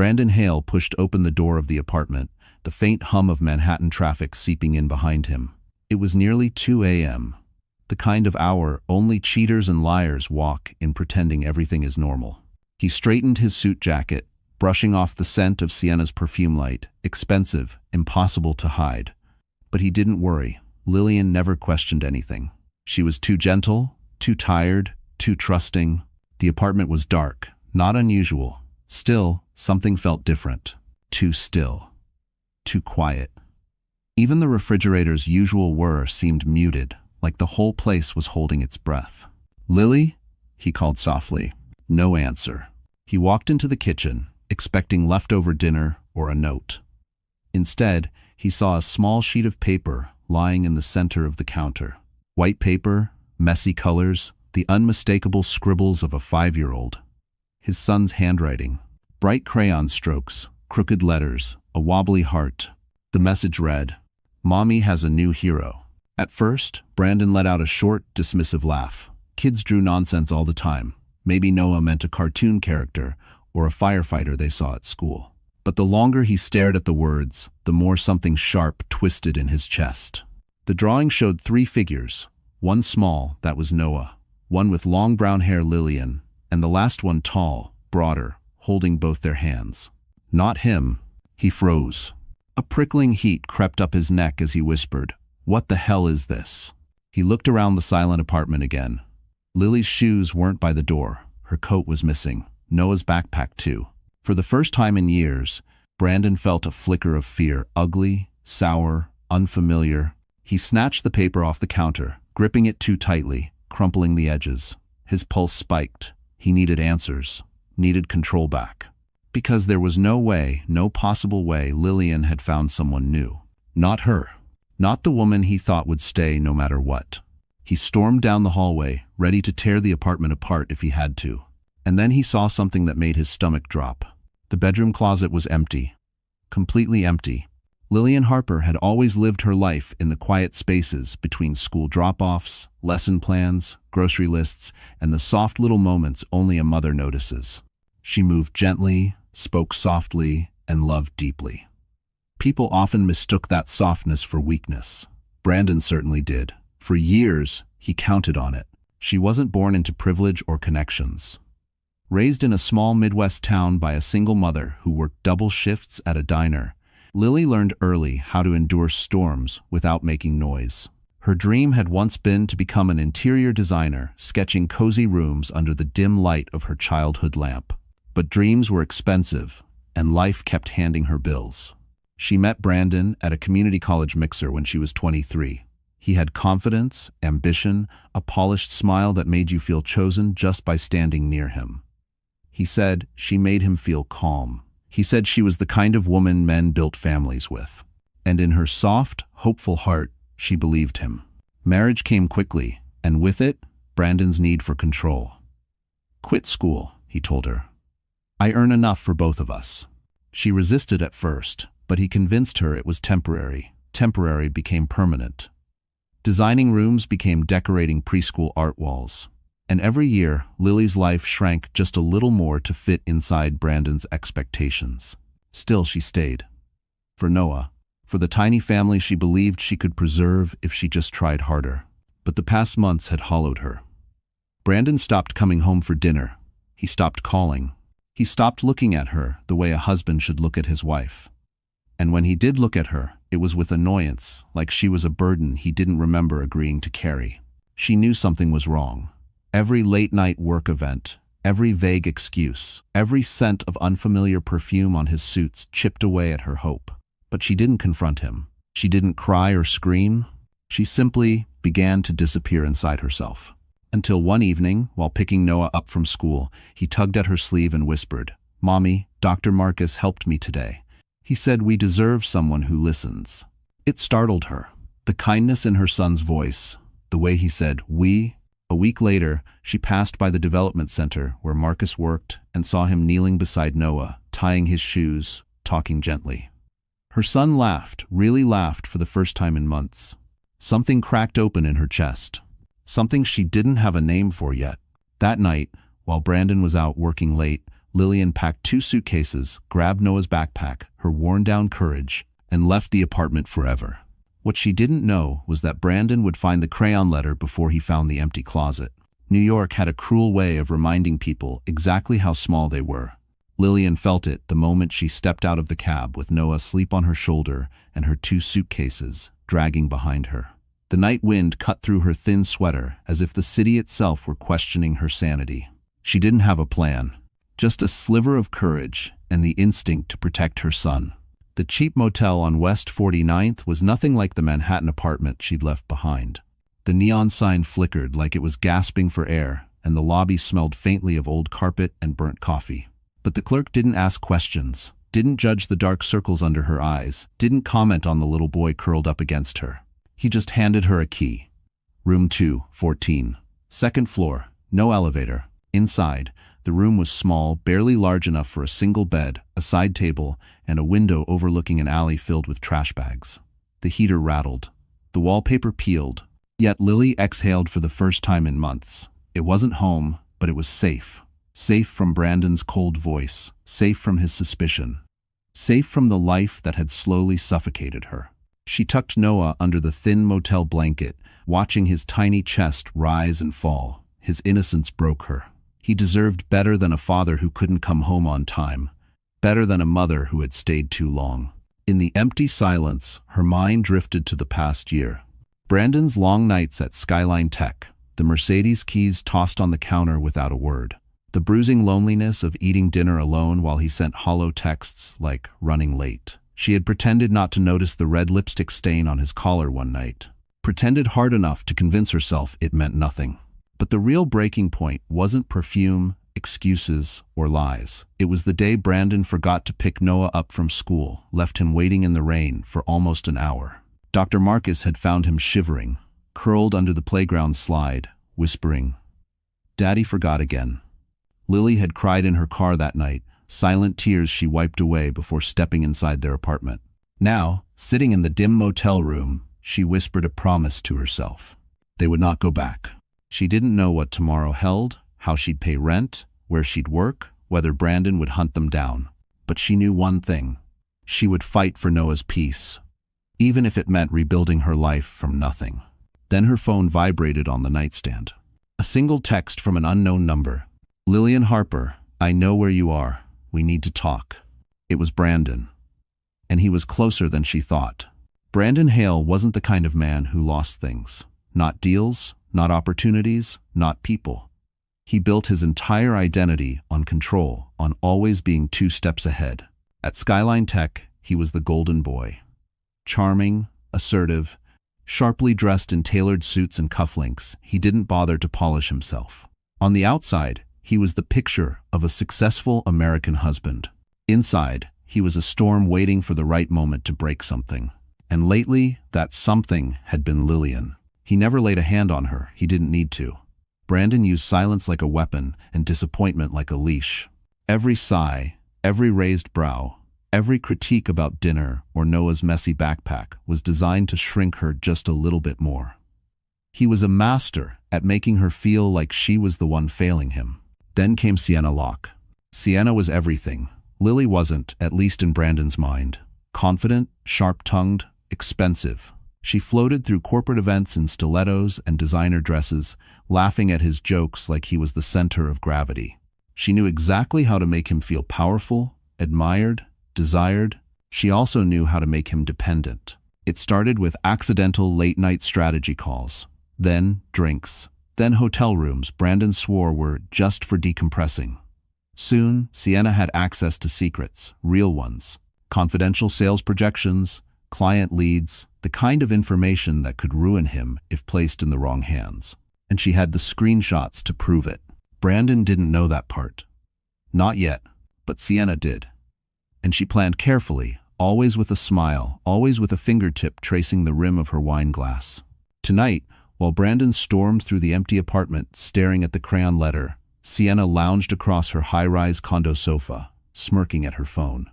Brandon Hale pushed open the door of the apartment, the faint hum of Manhattan traffic seeping in behind him. It was nearly 2 a.m., the kind of hour only cheaters and liars walk in pretending everything is normal. He straightened his suit jacket, brushing off the scent of Sienna's perfume light, expensive, impossible to hide. But he didn't worry. Lillian never questioned anything. She was too gentle, too tired, too trusting. The apartment was dark, not unusual. Still, something felt different. Too still. Too quiet. Even the refrigerator's usual whir seemed muted, like the whole place was holding its breath. "Lily?" he called softly. No answer. He walked into the kitchen, expecting leftover dinner or a note. Instead, he saw a small sheet of paper lying in the center of the counter. White paper, messy colors, the unmistakable scribbles of a 5-year-old. His son's handwriting. Bright crayon strokes, crooked letters, a wobbly heart. The message read, "Mommy has a new hero." At first, Brandon let out a short, dismissive laugh. Kids drew nonsense all the time. Maybe Noah meant a cartoon character or a firefighter they saw at school. But the longer he stared at the words, the more something sharp twisted in his chest. The drawing showed 3 figures. One small, that was Noah. One with long brown hair, Lillian. And the last one tall, broader, holding both their hands. Not him. He froze. A prickling heat crept up his neck as he whispered, "What the hell is this?" He looked around the silent apartment again. Lily's shoes weren't by the door. Her coat was missing. Noah's backpack too. For the first time in years, Brandon felt a flicker of fear, ugly, sour, unfamiliar. He snatched the paper off the counter, gripping it too tightly, crumpling the edges. His pulse spiked. He needed answers, needed control back. Because there was no way, no possible way Lillian had found someone new. Not her. Not the woman he thought would stay no matter what. He stormed down the hallway, ready to tear the apartment apart if he had to. And then he saw something that made his stomach drop. The bedroom closet was empty. Completely empty. Lillian Harper had always lived her life in the quiet spaces between school drop-offs, lesson plans, grocery lists, and the soft little moments only a mother notices. She moved gently, spoke softly, and loved deeply. People often mistook that softness for weakness. Brandon certainly did. For years, he counted on it. She wasn't born into privilege or connections. Raised in a small Midwest town by a single mother who worked double shifts at a diner, Lily learned early how to endure storms without making noise. Her dream had once been to become an interior designer, sketching cozy rooms under the dim light of her childhood lamp. But dreams were expensive, and life kept handing her bills. She met Brandon at a community college mixer when she was 23. He had confidence, ambition, a polished smile that made you feel chosen just by standing near him. He said she made him feel calm. He said she was the kind of woman men built families with. And in her soft, hopeful heart, she believed him. Marriage came quickly, and with it, Brandon's need for control. "Quit school," he told her. "I earn enough for both of us." She resisted at first, but he convinced her it was temporary. Temporary became permanent. Designing rooms became decorating preschool art walls. And every year, Lily's life shrank just a little more to fit inside Brandon's expectations. Still, she stayed. For Noah. For the tiny family she believed she could preserve if she just tried harder. But the past months had hollowed her. Brandon stopped coming home for dinner. He stopped calling. He stopped looking at her the way a husband should look at his wife. And when he did look at her, it was with annoyance, like she was a burden he didn't remember agreeing to carry. She knew something was wrong. Every late-night work event, every vague excuse, every scent of unfamiliar perfume on his suits chipped away at her hope. But she didn't confront him. She didn't cry or scream. She simply began to disappear inside herself. Until one evening, while picking Noah up from school, he tugged at her sleeve and whispered, "Mommy, Dr. Marcus helped me today. He said we deserve someone who listens." It startled her. The kindness in her son's voice, the way he said, "we." A week later, she passed by the development center where Marcus worked and saw him kneeling beside Noah, tying his shoes, talking gently. Her son laughed, really laughed for the first time in months. Something cracked open in her chest. Something she didn't have a name for yet. That night, while Brandon was out working late, Lillian packed 2 suitcases, grabbed Noah's backpack, her worn-down courage, and left the apartment forever. What she didn't know was that Brandon would find the crayon letter before he found the empty closet. New York had a cruel way of reminding people exactly how small they were. Lillian felt it the moment she stepped out of the cab with Noah asleep on her shoulder and her 2 suitcases dragging behind her. The night wind cut through her thin sweater as if the city itself were questioning her sanity. She didn't have a plan, just a sliver of courage and the instinct to protect her son. The cheap motel on West 49th was nothing like the Manhattan apartment she'd left behind. The neon sign flickered like it was gasping for air, and the lobby smelled faintly of old carpet and burnt coffee. But the clerk didn't ask questions, didn't judge the dark circles under her eyes, didn't comment on the little boy curled up against her. He just handed her a key. Room 214. Second floor, no elevator. Inside, the room was small, barely large enough for a single bed, a side table, and a window overlooking an alley filled with trash bags. The heater rattled. The wallpaper peeled. Yet Lily exhaled for the first time in months. It wasn't home, but it was safe. Safe from Brandon's cold voice, safe from his suspicion, safe from the life that had slowly suffocated her. She tucked Noah under the thin motel blanket, watching his tiny chest rise and fall. His innocence broke her. He deserved better than a father who couldn't come home on time, better than a mother who had stayed too long. In the empty silence, her mind drifted to the past year. Brandon's long nights at Skyline Tech, the Mercedes keys tossed on the counter without a word. The bruising loneliness of eating dinner alone while he sent hollow texts like running late. She had pretended not to notice the red lipstick stain on his collar one night. Pretended hard enough to convince herself it meant nothing. But the real breaking point wasn't perfume, excuses, or lies. It was the day Brandon forgot to pick Noah up from school, left him waiting in the rain for almost an hour. Dr. Marcus had found him shivering, curled under the playground slide, whispering, "Daddy forgot again." Lily had cried in her car that night, silent tears she wiped away before stepping inside their apartment. Now, sitting in the dim motel room, she whispered a promise to herself. They would not go back. She didn't know what tomorrow held, how she'd pay rent, where she'd work, whether Brandon would hunt them down. But she knew one thing. She would fight for Noah's peace, even if it meant rebuilding her life from nothing. Then her phone vibrated on the nightstand. A single text from an unknown number. "Lillian Harper, I know where you are. We need to talk." It was Brandon. And he was closer than she thought. Brandon Hale wasn't the kind of man who lost things. Not deals, not opportunities, not people. He built his entire identity on control, on always being 2 steps ahead. At Skyline Tech, he was the golden boy. Charming, assertive, sharply dressed in tailored suits and cufflinks, he didn't bother to polish himself. On the outside, he was the picture of a successful American husband. Inside, he was a storm waiting for the right moment to break something. And lately, that something had been Lillian. He never laid a hand on her, he didn't need to. Brandon used silence like a weapon and disappointment like a leash. Every sigh, every raised brow, every critique about dinner or Noah's messy backpack was designed to shrink her just a little bit more. He was a master at making her feel like she was the one failing him. Then came Sienna Locke. Sienna was everything. Lily wasn't, at least in Brandon's mind. Confident, sharp-tongued, expensive. She floated through corporate events in stilettos and designer dresses, laughing at his jokes like he was the center of gravity. She knew exactly how to make him feel powerful, admired, desired. She also knew how to make him dependent. It started with accidental late-night strategy calls, then drinks, then hotel rooms Brandon swore were just for decompressing. Soon, Sienna had access to secrets, real ones, confidential sales projections, client leads, the kind of information that could ruin him if placed in the wrong hands. And she had the screenshots to prove it. Brandon didn't know that part. Not yet, but Sienna did. And she planned carefully, always with a smile, always with a fingertip tracing the rim of her wine glass. Tonight, while Brandon stormed through the empty apartment, staring at the crayon letter, Sienna lounged across her high-rise condo sofa, smirking at her phone.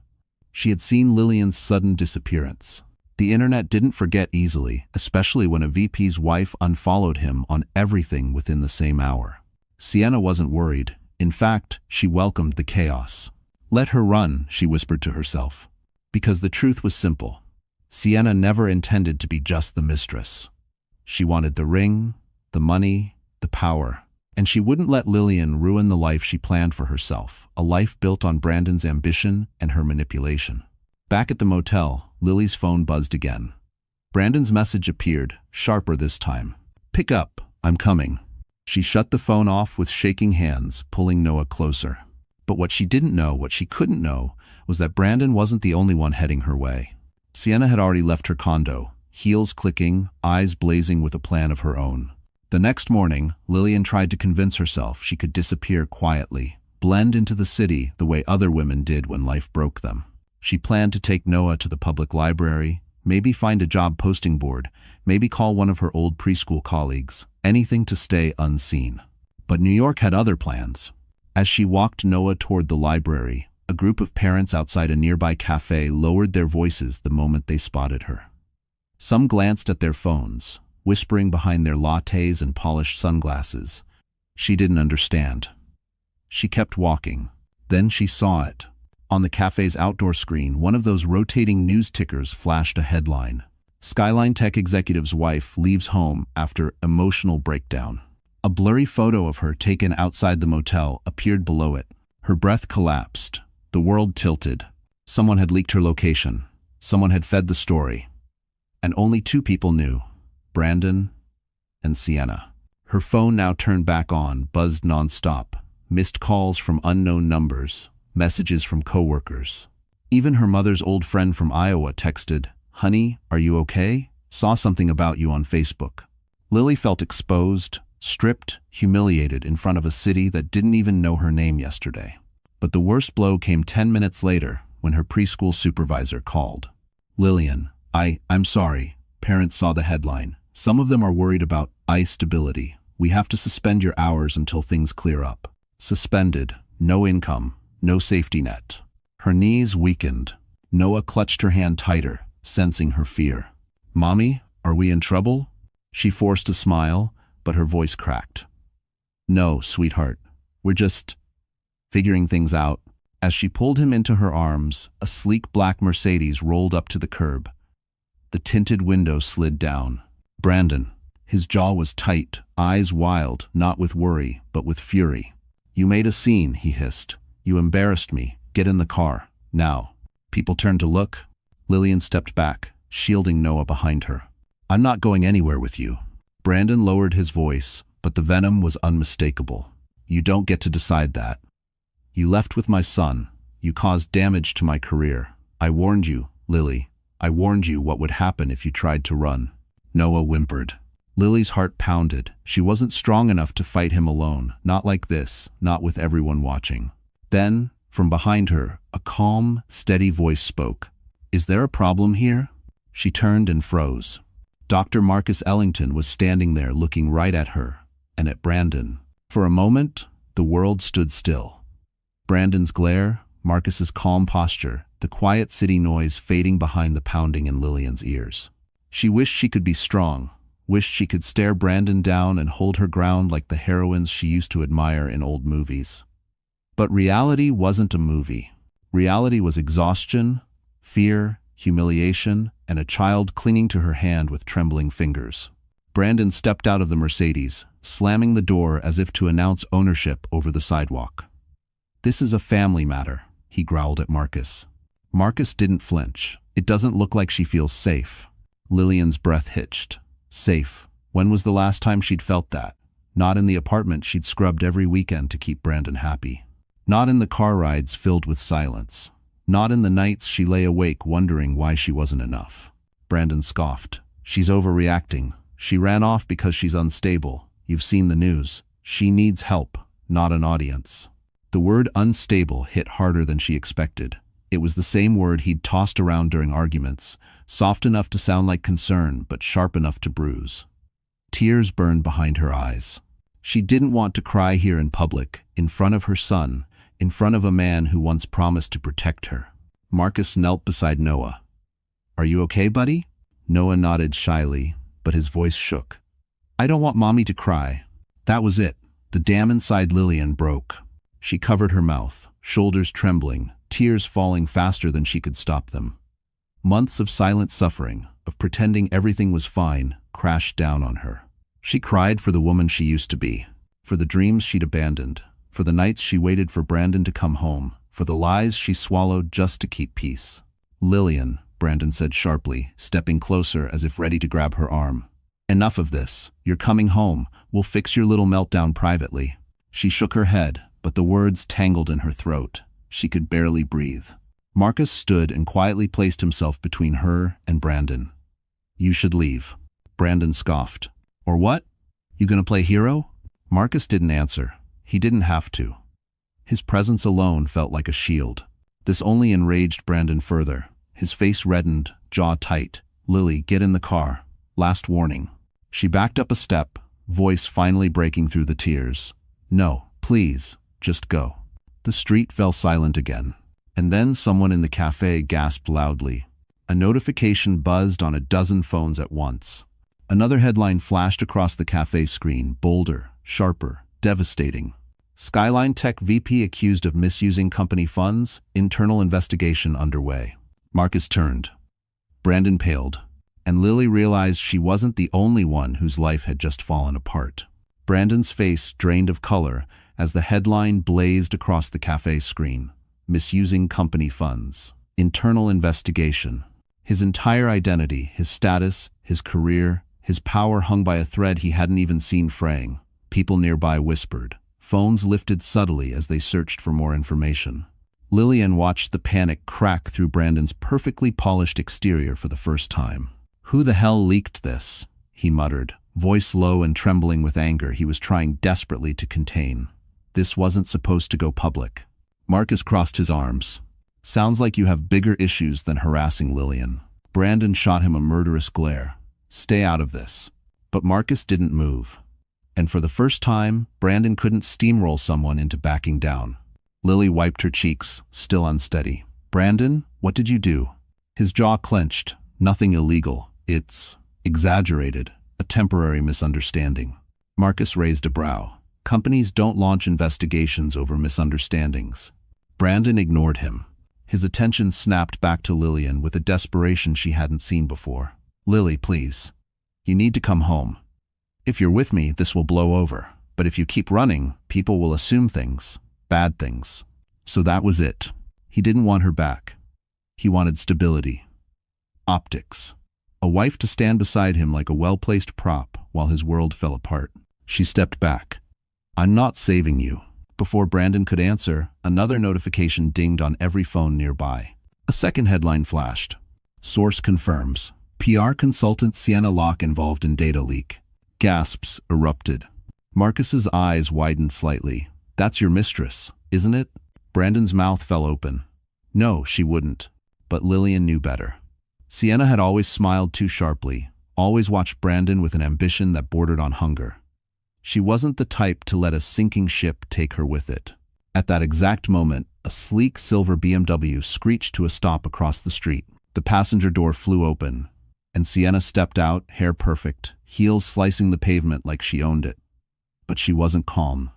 She had seen Lillian's sudden disappearance. The internet didn't forget easily, especially when a VP's wife unfollowed him on everything within the same hour. Sienna wasn't worried. In fact, she welcomed the chaos. Let her run, she whispered to herself. Because the truth was simple. Sienna never intended to be just the mistress. She wanted the ring, the money, the power. And she wouldn't let Lillian ruin the life she planned for herself, a life built on Brandon's ambition and her manipulation. Back at the motel, Lily's phone buzzed again. Brandon's message appeared, sharper this time. "Pick up, I'm coming." She shut the phone off with shaking hands, pulling Noah closer. But what she didn't know, what she couldn't know, was that Brandon wasn't the only one heading her way. Sienna had already left her condo, heels clicking, eyes blazing with a plan of her own. The next morning, Lillian tried to convince herself she could disappear quietly, blend into the city the way other women did when life broke them. She planned to take Noah to the public library, maybe find a job posting board, maybe call one of her old preschool colleagues, anything to stay unseen. But New York had other plans. As she walked Noah toward the library, a group of parents outside a nearby cafe lowered their voices the moment they spotted her. Some glanced at their phones, whispering behind their lattes and polished sunglasses. She didn't understand. She kept walking. Then she saw it. On the cafe's outdoor screen, one of those rotating news tickers flashed a headline. Skyline Tech executive's wife leaves home after emotional breakdown. A blurry photo of her taken outside the motel appeared below it. Her breath collapsed. The world tilted. Someone had leaked her location. Someone had fed the story. And only two people knew. Brandon and Sienna. Her phone now turned back on, buzzed nonstop. Missed calls from unknown numbers. Messages from coworkers. Even her mother's old friend from Iowa texted, "Honey, are you okay? Saw something about you on Facebook." Lily felt exposed, stripped, humiliated in front of a city that didn't even know her name yesterday. But the worst blow came 10 minutes later when her preschool supervisor called. "Lillian, I'm sorry." Parents saw the headline. "Some of them are worried about eye stability. We have to suspend your hours until things clear up." Suspended, no income, no safety net. Her knees weakened. Noah clutched her hand tighter, sensing her fear. "Mommy, are we in trouble?" She forced a smile, but her voice cracked. "No, sweetheart. We're just figuring things out." As she pulled him into her arms, a sleek black Mercedes rolled up to the curb. The tinted window slid down. Brandon. His jaw was tight, eyes wild, not with worry, but with fury. "You made a scene," he hissed. "You embarrassed me. Get in the car. Now." People turned to look. Lillian stepped back, shielding Noah behind her. "I'm not going anywhere with you." Brandon lowered his voice, but the venom was unmistakable. "You don't get to decide that. You left with my son. You caused damage to my career. I warned you, Lily. I warned you what would happen if you tried to run." Noah whimpered. Lily's heart pounded. She wasn't strong enough to fight him alone, not like this, not with everyone watching. Then, from behind her, a calm, steady voice spoke. "Is there a problem here?" She turned and froze. Dr. Marcus Ellington was standing there looking right at her, and at Brandon. For a moment, the world stood still. Brandon's glare, Marcus's calm posture, the quiet city noise fading behind the pounding in Lillian's ears. She wished she could be strong, wished she could stare Brandon down and hold her ground like the heroines she used to admire in old movies. But reality wasn't a movie. Reality was exhaustion, fear, humiliation, and a child clinging to her hand with trembling fingers. Brandon stepped out of the Mercedes, slamming the door as if to announce ownership over the sidewalk. "This is a family matter," he growled at Marcus. Marcus didn't flinch. "It doesn't look like she feels safe." Lillian's breath hitched. Safe. When was the last time she'd felt that? Not in the apartment she'd scrubbed every weekend to keep Brandon happy. Not in the car rides filled with silence. Not in the nights she lay awake wondering why she wasn't enough. Brandon scoffed. "She's overreacting. She ran off because she's unstable. You've seen the news. She needs help, not an audience." The word unstable hit harder than she expected. It was the same word he'd tossed around during arguments, soft enough to sound like concern, but sharp enough to bruise. Tears burned behind her eyes. She didn't want to cry here in public, in front of her son, in front of a man who once promised to protect her. Marcus knelt beside Noah. "Are you okay, buddy?" Noah nodded shyly, but his voice shook. "I don't want Mommy to cry." That was it. The dam inside Lillian broke. She covered her mouth, shoulders trembling, tears falling faster than she could stop them. Months of silent suffering, of pretending everything was fine, crashed down on her. She cried for the woman she used to be, for the dreams she'd abandoned, for the nights she waited for Brandon to come home, for the lies she swallowed just to keep peace. "Lillian," Brandon said sharply, stepping closer as if ready to grab her arm. "Enough of this. You're coming home. We'll fix your little meltdown privately." She shook her head, but the words tangled in her throat. She could barely breathe. Marcus stood and quietly placed himself between her and Brandon. "You should leave." Brandon scoffed. "Or what? You gonna play hero?" Marcus didn't answer. He didn't have to. His presence alone felt like a shield. This only enraged Brandon further. His face reddened, jaw tight. "Lily, get in the car. Last warning." She backed up a step, voice finally breaking through the tears. "No, please, just go." The street fell silent again. And then someone in the cafe gasped loudly. A notification buzzed on a dozen phones at once. Another headline flashed across the cafe screen, bolder, sharper, devastating. Skyline Tech VP accused of misusing company funds, internal investigation underway. Marcus turned. Brandon paled, and Lily realized she wasn't the only one whose life had just fallen apart. Brandon's face drained of color as the headline blazed across the cafe screen. Misusing company funds. Internal investigation. His entire identity, his status, his career, his power hung by a thread he hadn't even seen fraying. People nearby whispered. Phones lifted subtly as they searched for more information. Lillian watched the panic crack through Brandon's perfectly polished exterior for the first time. "Who the hell leaked this?" he muttered, voice low and trembling with anger he was trying desperately to contain. "This wasn't supposed to go public." Marcus crossed his arms. "Sounds like you have bigger issues than harassing Lillian." Brandon shot him a murderous glare. "Stay out of this." But Marcus didn't move. And for the first time, Brandon couldn't steamroll someone into backing down. Lily wiped her cheeks, still unsteady. "Brandon, what did you do?" His jaw clenched. "Nothing illegal. It's exaggerated. A temporary misunderstanding." Marcus raised a brow. "Companies don't launch investigations over misunderstandings." Brandon ignored him. His attention snapped back to Lillian with a desperation she hadn't seen before. "Lily, please. You need to come home. If you're with me, this will blow over. But if you keep running, people will assume things. Bad things." So that was it. He didn't want her back. He wanted stability. Optics. A wife to stand beside him like a well-placed prop while his world fell apart. She stepped back. "I'm not saving you." Before Brandon could answer, another notification dinged on every phone nearby. A second headline flashed. Source confirms. PR consultant Sienna Locke involved in data leak. Gasps erupted. Marcus's eyes widened slightly. "That's your mistress, isn't it?" Brandon's mouth fell open. No, she wouldn't. But Lillian knew better. Sienna had always smiled too sharply, always watched Brandon with an ambition that bordered on hunger. She wasn't the type to let a sinking ship take her with it. At that exact moment, a sleek silver BMW screeched to a stop across the street. The passenger door flew open, and Sienna stepped out, hair perfect, heels slicing the pavement like she owned it. But she wasn't calm.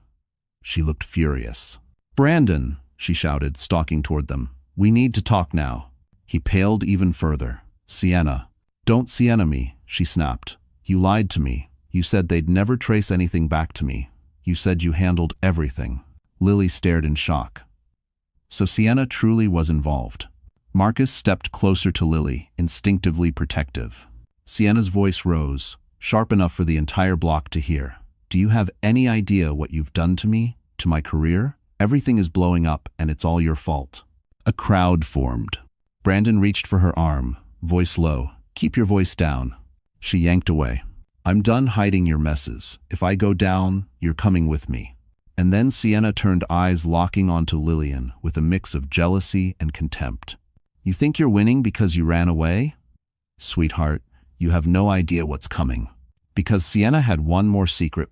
She looked furious. "Brandon!" she shouted, stalking toward them. "We need to talk now." He paled even further. "Sienna. Don't Sienna me," she snapped. "You lied to me. You said they'd never trace anything back to me. You said you handled everything." Lily stared in shock. So Sienna truly was involved. Marcus stepped closer to Lily, instinctively protective. Sienna's voice rose, sharp enough for the entire block to hear. "Do you have any idea what you've done to me, to my career? Everything is blowing up, and it's all your fault." A crowd formed. Brandon reached for her arm, voice low. "Keep your voice down." She yanked away. "I'm done hiding your messes. If I go down, you're coming with me." And then Sienna turned, eyes locking onto Lillian with a mix of jealousy and contempt. "You think you're winning because you ran away? Sweetheart, you have no idea what's coming." Because Sienna had one more secret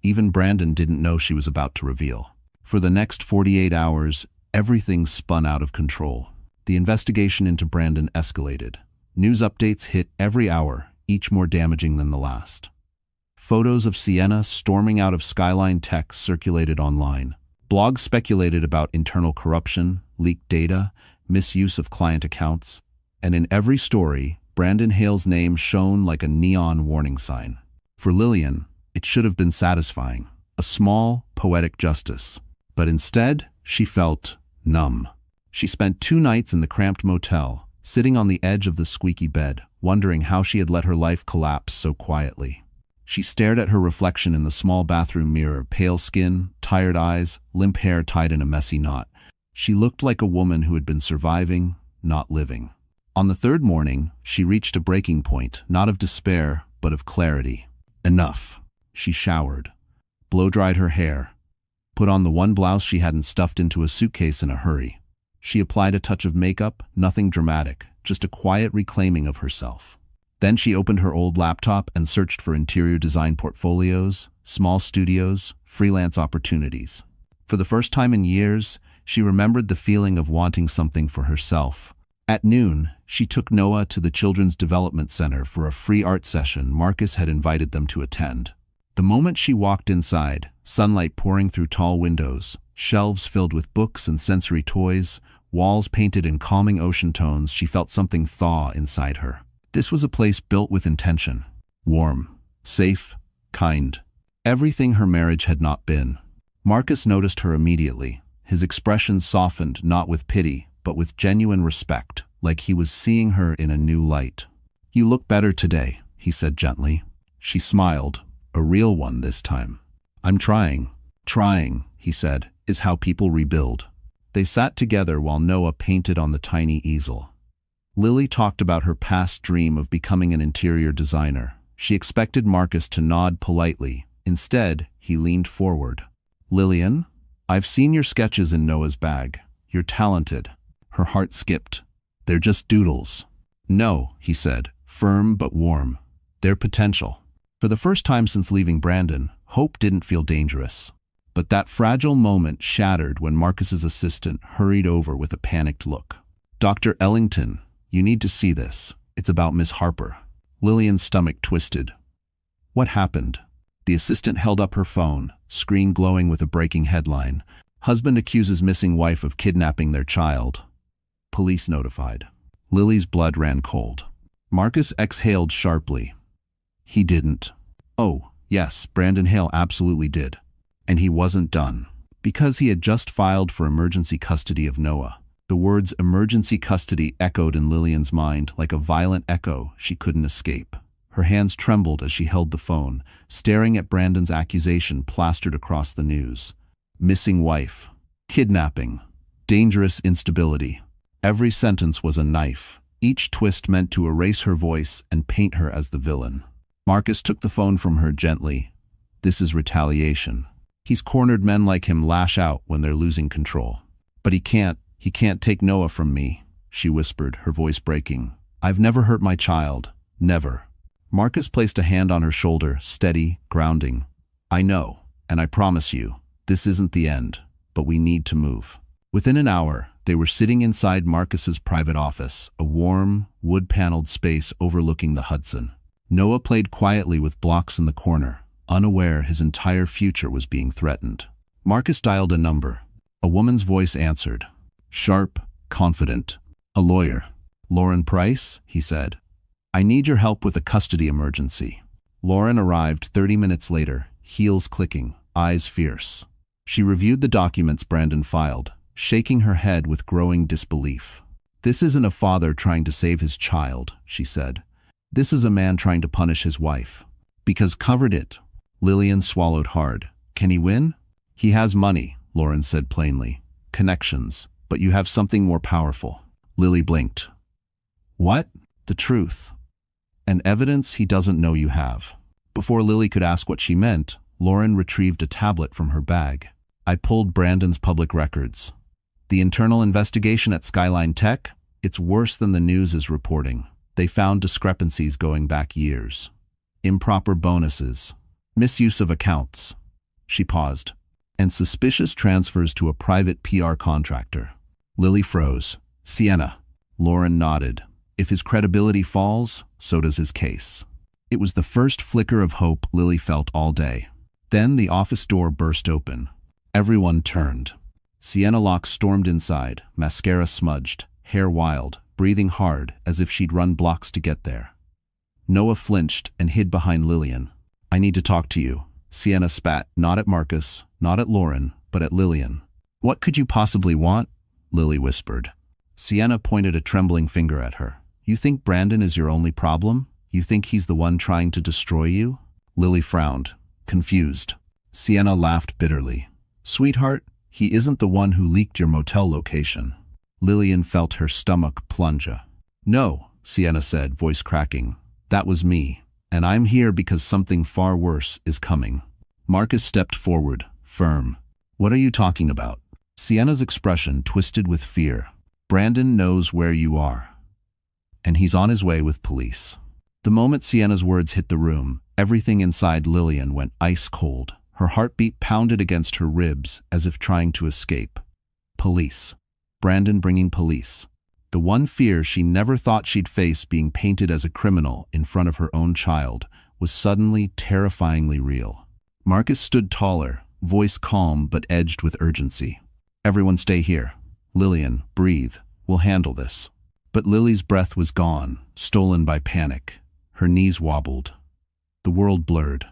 even Brandon didn't know she was about to reveal. For the next 48 hours, everything spun out of control. The investigation into Brandon escalated. News updates hit every hour, each more damaging than the last. Photos of Sienna storming out of Skyline Tech circulated online. Blogs speculated about internal corruption, leaked data, misuse of client accounts, and in every story, Brandon Hale's name shone like a neon warning sign. For Lillian, it should have been satisfying, a small, poetic justice. But instead, she felt numb. She spent 2 nights in the cramped motel, sitting on the edge of the squeaky bed, wondering how she had let her life collapse so quietly. She stared at her reflection in the small bathroom mirror, pale skin, tired eyes, limp hair tied in a messy knot. She looked like a woman who had been surviving, not living. On the 3rd morning, she reached a breaking point, not of despair, but of clarity. Enough. She showered, blow-dried her hair, put on the one blouse she hadn't stuffed into a suitcase in a hurry. She applied a touch of makeup, nothing dramatic, just a quiet reclaiming of herself. Then she opened her old laptop and searched for interior design portfolios, small studios, freelance opportunities. For the first time in years, she remembered the feeling of wanting something for herself. At noon, she took Noah to the Children's Development Center for a free art session Marcus had invited them to attend. The moment she walked inside, sunlight pouring through tall windows, shelves filled with books and sensory toys, walls painted in calming ocean tones, she felt something thaw inside her. This was a place built with intention. Warm, safe, kind. Everything her marriage had not been. Marcus noticed her immediately. His expression softened, not with pity, but with genuine respect, like he was seeing her in a new light. "You look better today," he said gently. She smiled, a real one this time. "I'm trying." "Trying," he said, "is how people rebuild." They sat together while Noah painted on the tiny easel. Lily talked about her past dream of becoming an interior designer. She expected Marcus to nod politely. Instead, he leaned forward. "Lillian, I've seen your sketches in Noah's bag. You're talented." Her heart skipped. "They're just doodles." "No," he said, firm but warm. "They're potential." For the first time since leaving Brandon, hope didn't feel dangerous. But that fragile moment shattered when Marcus's assistant hurried over with a panicked look. "Dr. Ellington, you need to see this. It's about Miss Harper." Lillian's stomach twisted. "What happened?" The assistant held up her phone, screen glowing with a breaking headline. "Husband accuses missing wife of kidnapping their child. Police notified." Lily's blood ran cold. Marcus exhaled sharply. "He didn't." "Oh, yes, Brandon Hale absolutely did. And he wasn't done. Because he had just filed for emergency custody of Noah." The words emergency custody echoed in Lillian's mind like a violent echo she couldn't escape. Her hands trembled as she held the phone, staring at Brandon's accusation plastered across the news. Missing wife. Kidnapping. Dangerous instability. Every sentence was a knife, each twist meant to erase her voice and paint her as the villain. Marcus took the phone from her gently. "This is retaliation. He's cornered men like him lash out when they're losing control. But he can't take Noah from me," she whispered, her voice breaking. "I've never hurt my child. Never." Marcus placed a hand on her shoulder, steady, grounding. "I know, and I promise you, this isn't the end, but we need to move." Within an hour, they were sitting inside Marcus's private office, a warm, wood-paneled space overlooking the Hudson. Noah played quietly with blocks in the corner, unaware his entire future was being threatened. Marcus dialed a number. A woman's voice answered. Sharp, confident. "A lawyer." "Lauren Price," he said. "I need your help with a custody emergency." Lauren arrived 30 minutes later, heels clicking, eyes fierce. She reviewed the documents Brandon filed, shaking her head with growing disbelief. "This isn't a father trying to save his child," she said. "This is a man trying to punish his wife." "Because covered it." Lillian swallowed hard. "Can he win?" "He has money," Lauren said plainly. "Connections. But you have something more powerful." Lily blinked. "What?" "The truth. And evidence he doesn't know you have." Before Lily could ask what she meant, Lauren retrieved a tablet from her bag. "I pulled Brandon's public records. The internal investigation at Skyline Tech, it's worse than the news is reporting. They found discrepancies going back years. Improper bonuses. Misuse of accounts." She paused. "And suspicious transfers to a private PR contractor." Lily froze. "Sienna." Lauren nodded. "If his credibility falls, so does his case." It was the first flicker of hope Lily felt all day. Then the office door burst open. Everyone turned. Sienna Locke stormed inside, mascara smudged, hair wild, breathing hard as if she'd run blocks to get there. Noah flinched and hid behind Lillian. "I need to talk to you." Sienna spat, not at Marcus, not at Lauren, but at Lillian. "What could you possibly want?" Lily whispered. Sienna pointed a trembling finger at her. "You think Brandon is your only problem? You think he's the one trying to destroy you?" Lily frowned, confused. Sienna laughed bitterly. "Sweetheart, he isn't the one who leaked your motel location." Lillian felt her stomach plunge. "No," Sienna said, voice cracking. "That was me, and I'm here because something far worse is coming." Marcus stepped forward, firm. "What are you talking about?" Sienna's expression twisted with fear. "Brandon knows where you are, and he's on his way with police." The moment Sienna's words hit the room, everything inside Lillian went ice cold. Her heartbeat pounded against her ribs as if trying to escape. Police. Brandon bringing police. The one fear she never thought she'd face, being painted as a criminal in front of her own child, was suddenly terrifyingly real. Marcus stood taller, voice calm but edged with urgency. "Everyone stay here. Lillian, breathe. We'll handle this." But Lily's breath was gone, stolen by panic. Her knees wobbled. The world blurred.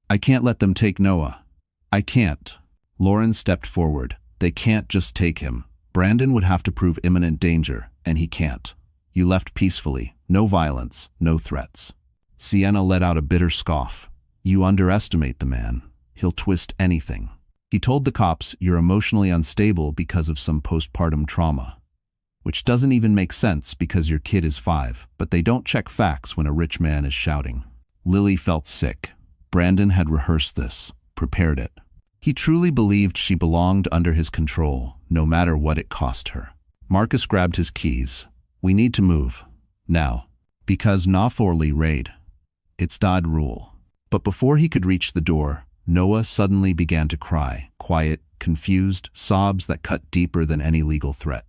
I can't let them take Noah. I can't." Lauren stepped forward. "They can't just take him. Brandon would have to prove imminent danger, and he can't. You left peacefully. No violence, no threats." Sienna let out a bitter scoff. "You underestimate the man. He'll twist anything. He told the cops you're emotionally unstable because of some postpartum trauma. Which doesn't even make sense because your kid is 5, but they don't check facts when a rich man is shouting." Lily felt sick. Brandon had rehearsed this, prepared it. He truly believed she belonged under his control, no matter what it cost her. Marcus grabbed his keys. "We need to move. Now. Because na forly raid. It's Dad rule." But before he could reach the door, Noah suddenly began to cry, quiet, confused, sobs that cut deeper than any legal threat.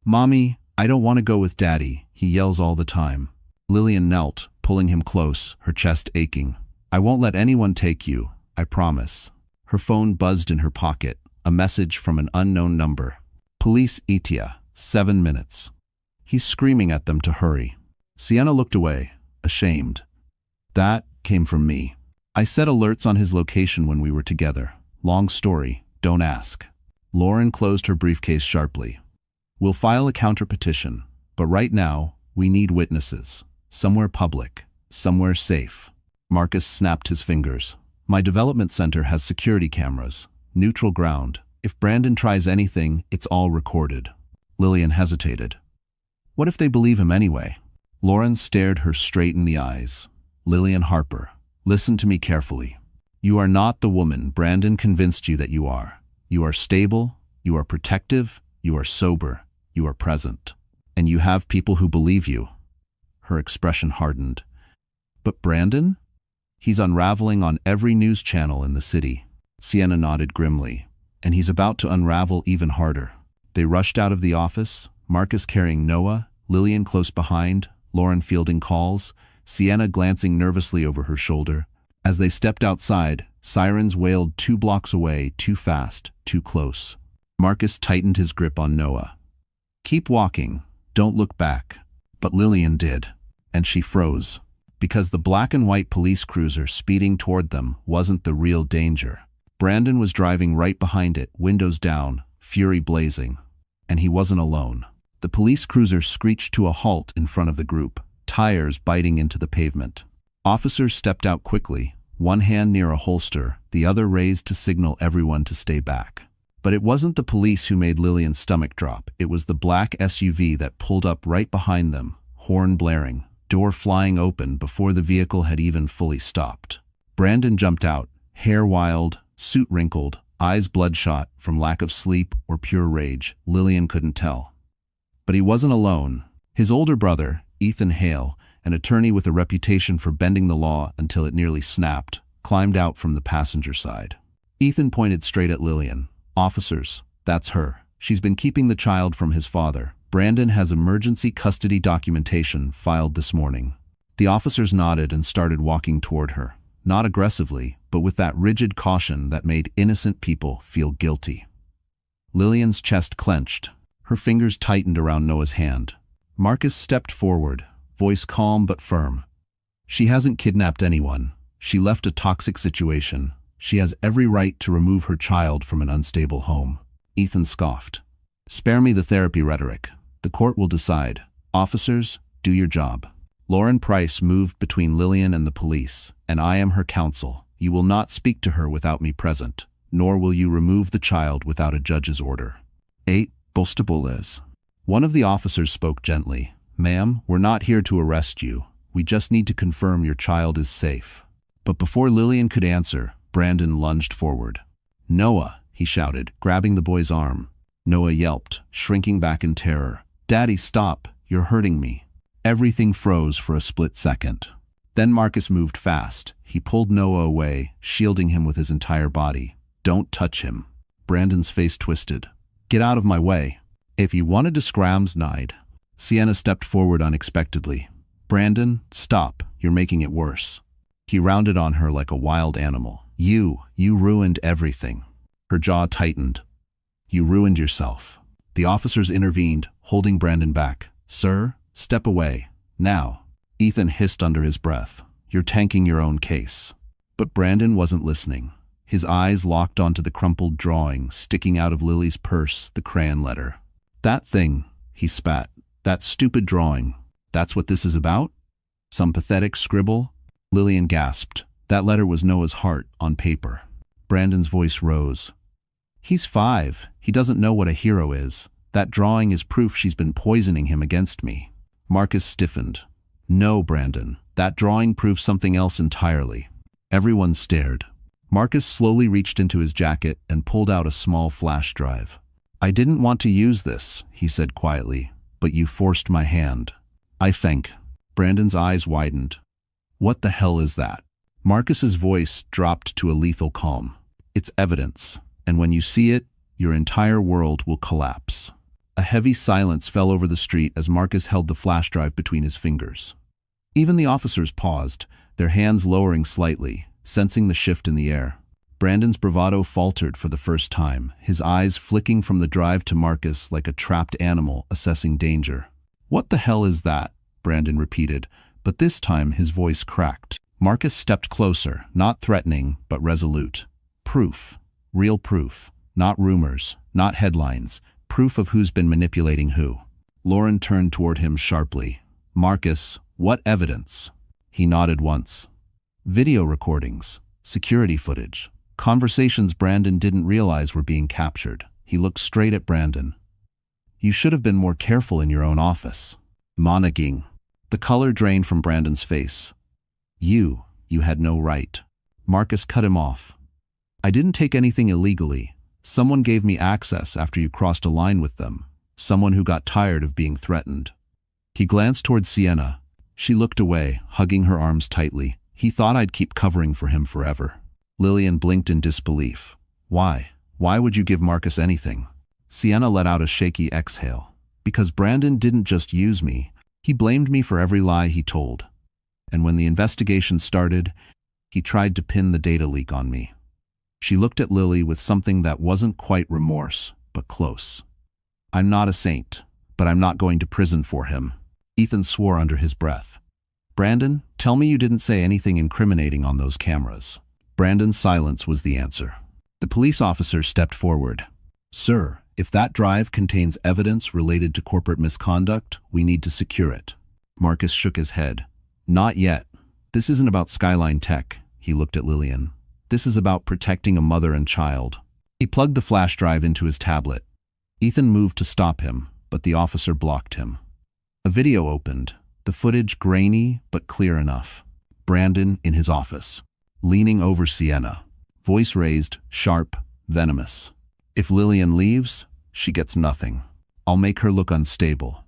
"Mommy, I don't want to go with Daddy. He yells all the time." Lillian knelt, pulling him close, her chest aching. "I won't let anyone take you, I promise." Her phone buzzed in her pocket, a message from an unknown number. "Police Itia, 7 minutes." He's screaming at them to hurry. Sienna looked away, ashamed. "That came from me. I set alerts on his location when we were together. Long story, don't ask." Lauren closed her briefcase sharply. "We'll file a counter-petition, but right now, we need witnesses. Somewhere public, somewhere safe." Marcus snapped his fingers. "My development center has security cameras. Neutral ground. If Brandon tries anything, it's all recorded." Lillian hesitated. "What if they believe him anyway?" Lauren stared her straight in the eyes. "Lillian Harper, listen to me carefully. You are not the woman Brandon convinced you that you are. You are stable, you are protective, you are sober, you are present. And you have people who believe you." Her expression hardened. "But Brandon? He's unraveling on every news channel in the city." Sienna nodded grimly. "And he's about to unravel even harder." They rushed out of the office, Marcus carrying Noah, Lillian close behind, Lauren fielding calls, Sienna glancing nervously over her shoulder. As they stepped outside, sirens wailed 2 blocks away, too fast, too close. Marcus tightened his grip on Noah. "Keep walking, don't look back." But Lillian did, and she froze. Because the black and white police cruiser speeding toward them wasn't the real danger. Brandon was driving right behind it, windows down, fury blazing. And he wasn't alone. The police cruiser screeched to a halt in front of the group, tires biting into the pavement. Officers stepped out quickly, one hand near a holster, the other raised to signal everyone to stay back. But it wasn't the police who made Lillian's stomach drop. It was the black SUV that pulled up right behind them, horn blaring, door flying open before the vehicle had even fully stopped. Brandon jumped out, hair wild, suit wrinkled, eyes bloodshot from lack of sleep or pure rage. Lillian couldn't tell. But he wasn't alone. His older brother, Ethan Hale, an attorney with a reputation for bending the law until it nearly snapped, climbed out from the passenger side. Ethan pointed straight at Lillian. "Officers, that's her. She's been keeping the child from his father. Brandon has emergency custody documentation filed this morning." The officers nodded and started walking toward her. Not aggressively, but with that rigid caution that made innocent people feel guilty. Lillian's chest clenched. Her fingers tightened around Noah's hand. Marcus stepped forward, voice calm but firm. She hasn't kidnapped anyone. She left a toxic situation. She has every right to remove her child from an unstable home. Ethan scoffed. Spare me the therapy rhetoric. The court will decide. Officers, do your job. Lauren Price moved between Lillian and the police, and I am her counsel. You will not speak to her without me present, nor will you remove the child without a judge's order. 8. Bostabules. One of the officers spoke gently. Ma'am, we're not here to arrest you. We just need to confirm your child is safe. But before Lillian could answer, Brandon lunged forward. Noah, he shouted, grabbing the boy's arm. Noah yelped, shrinking back in terror. Daddy, stop. You're hurting me. Everything froze for a split second. Then Marcus moved fast. He pulled Noah away, shielding him with his entire body. Don't touch him. Brandon's face twisted. Get out of my way. If you wanted to scrams, Nide. Sienna stepped forward unexpectedly. Brandon, stop. You're making it worse. He rounded on her like a wild animal. You ruined everything. Her jaw tightened. You ruined yourself. The officers intervened, holding Brandon back. Sir, step away. Now. Ethan hissed under his breath. You're tanking your own case. But Brandon wasn't listening. His eyes locked onto the crumpled drawing sticking out of Lily's purse, the crayon letter. That thing, he spat. That stupid drawing. That's what this is about? Some pathetic scribble? Lillian gasped. That letter was Noah's heart on paper. Brandon's voice rose. He's 5. He doesn't know what a hero is. That drawing is proof she's been poisoning him against me. Marcus stiffened. No, Brandon. That drawing proves something else entirely. Everyone stared. Marcus slowly reached into his jacket and pulled out a small flash drive. I didn't want to use this, he said quietly, but you forced my hand. I think. Brandon's eyes widened. What the hell is that? Marcus's voice dropped to a lethal calm. It's evidence, and when you see it, your entire world will collapse. A heavy silence fell over the street as Marcus held the flash drive between his fingers. Even the officers paused, their hands lowering slightly, sensing the shift in the air. Brandon's bravado faltered for the first time, his eyes flicking from the drive to Marcus like a trapped animal assessing danger. What the hell is that? Brandon repeated, but this time his voice cracked. Marcus stepped closer, not threatening, but resolute. Proof. Real proof. Not rumors, not headlines. Proof of who's been manipulating who. Lauren turned toward him sharply. Marcus, what evidence? He nodded once. Video recordings. Security footage. Conversations Brandon didn't realize were being captured. He looked straight at Brandon. You should have been more careful in your own office. Monaging. The color drained from Brandon's face. You had no right. Marcus cut him off. I didn't take anything illegally. Someone gave me access after you crossed a line with them. Someone who got tired of being threatened. He glanced toward Sienna. She looked away, hugging her arms tightly. He thought I'd keep covering for him forever. Lillian blinked in disbelief. Why? Why would you give Marcus anything? Sienna let out a shaky exhale. Because Brandon didn't just use me. He blamed me for every lie he told. And when the investigation started, he tried to pin the data leak on me. She looked at Lily with something that wasn't quite remorse, but close. I'm not a saint, but I'm not going to prison for him. Ethan swore under his breath. Brandon, tell me you didn't say anything incriminating on those cameras. Brandon's silence was the answer. The police officer stepped forward. Sir, if that drive contains evidence related to corporate misconduct, we need to secure it. Marcus shook his head. Not yet. This isn't about Skyline Tech. He looked at Lillian. This is about protecting a mother and child. He plugged the flash drive into his tablet. Ethan moved to stop him, but the officer blocked him. A video opened, the footage grainy but clear enough. Brandon in his office, leaning over Sienna, voice raised, sharp, venomous. If Lillian leaves, she gets nothing. I'll make her look unstable.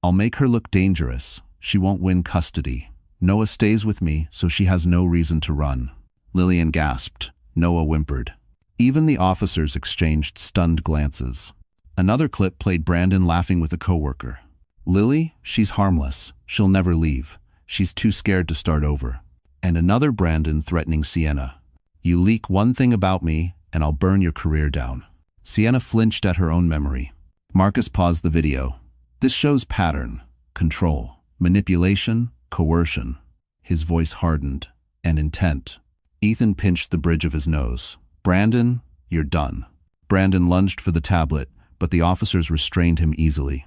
I'll make her look dangerous. She won't win custody. Noah stays with me, so she has no reason to run. Lillian gasped. Noah whimpered. Even the officers exchanged stunned glances. Another clip played Brandon laughing with a coworker. Lily, she's harmless. She'll never leave. She's too scared to start over. And another Brandon threatening Sienna. You leak one thing about me, and I'll burn your career down. Sienna flinched at her own memory. Marcus paused the video. This shows pattern, control, manipulation, coercion. His voice hardened, and intent. Ethan pinched the bridge of his nose. Brandon, you're done. Brandon lunged for the tablet, but the officers restrained him easily.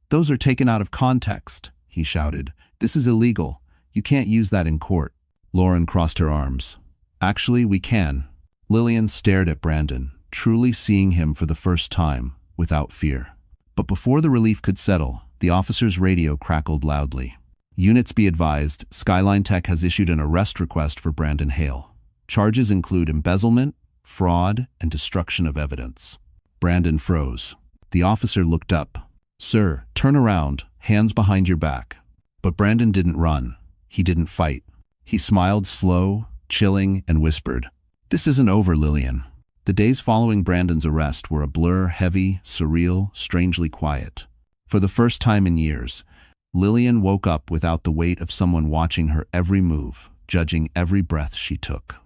Those are taken out of context, he shouted. This is illegal. You can't use that in court. Lauren crossed her arms. Actually, we can. Lillian stared at Brandon, truly seeing him for the first time, without fear. But before the relief could settle, the officer's radio crackled loudly. Units be advised, Skyline Tech has issued an arrest request for Brandon Hale. Charges include embezzlement, fraud, and destruction of evidence. Brandon froze. The officer looked up. Sir, turn around, hands behind your back. But Brandon didn't run. He didn't fight. He smiled slow, chilling, and whispered, This isn't over, Lillian. The days following Brandon's arrest were a blur, heavy, surreal, strangely quiet. For the first time in years, Lillian woke up without the weight of someone watching her every move, judging every breath she took.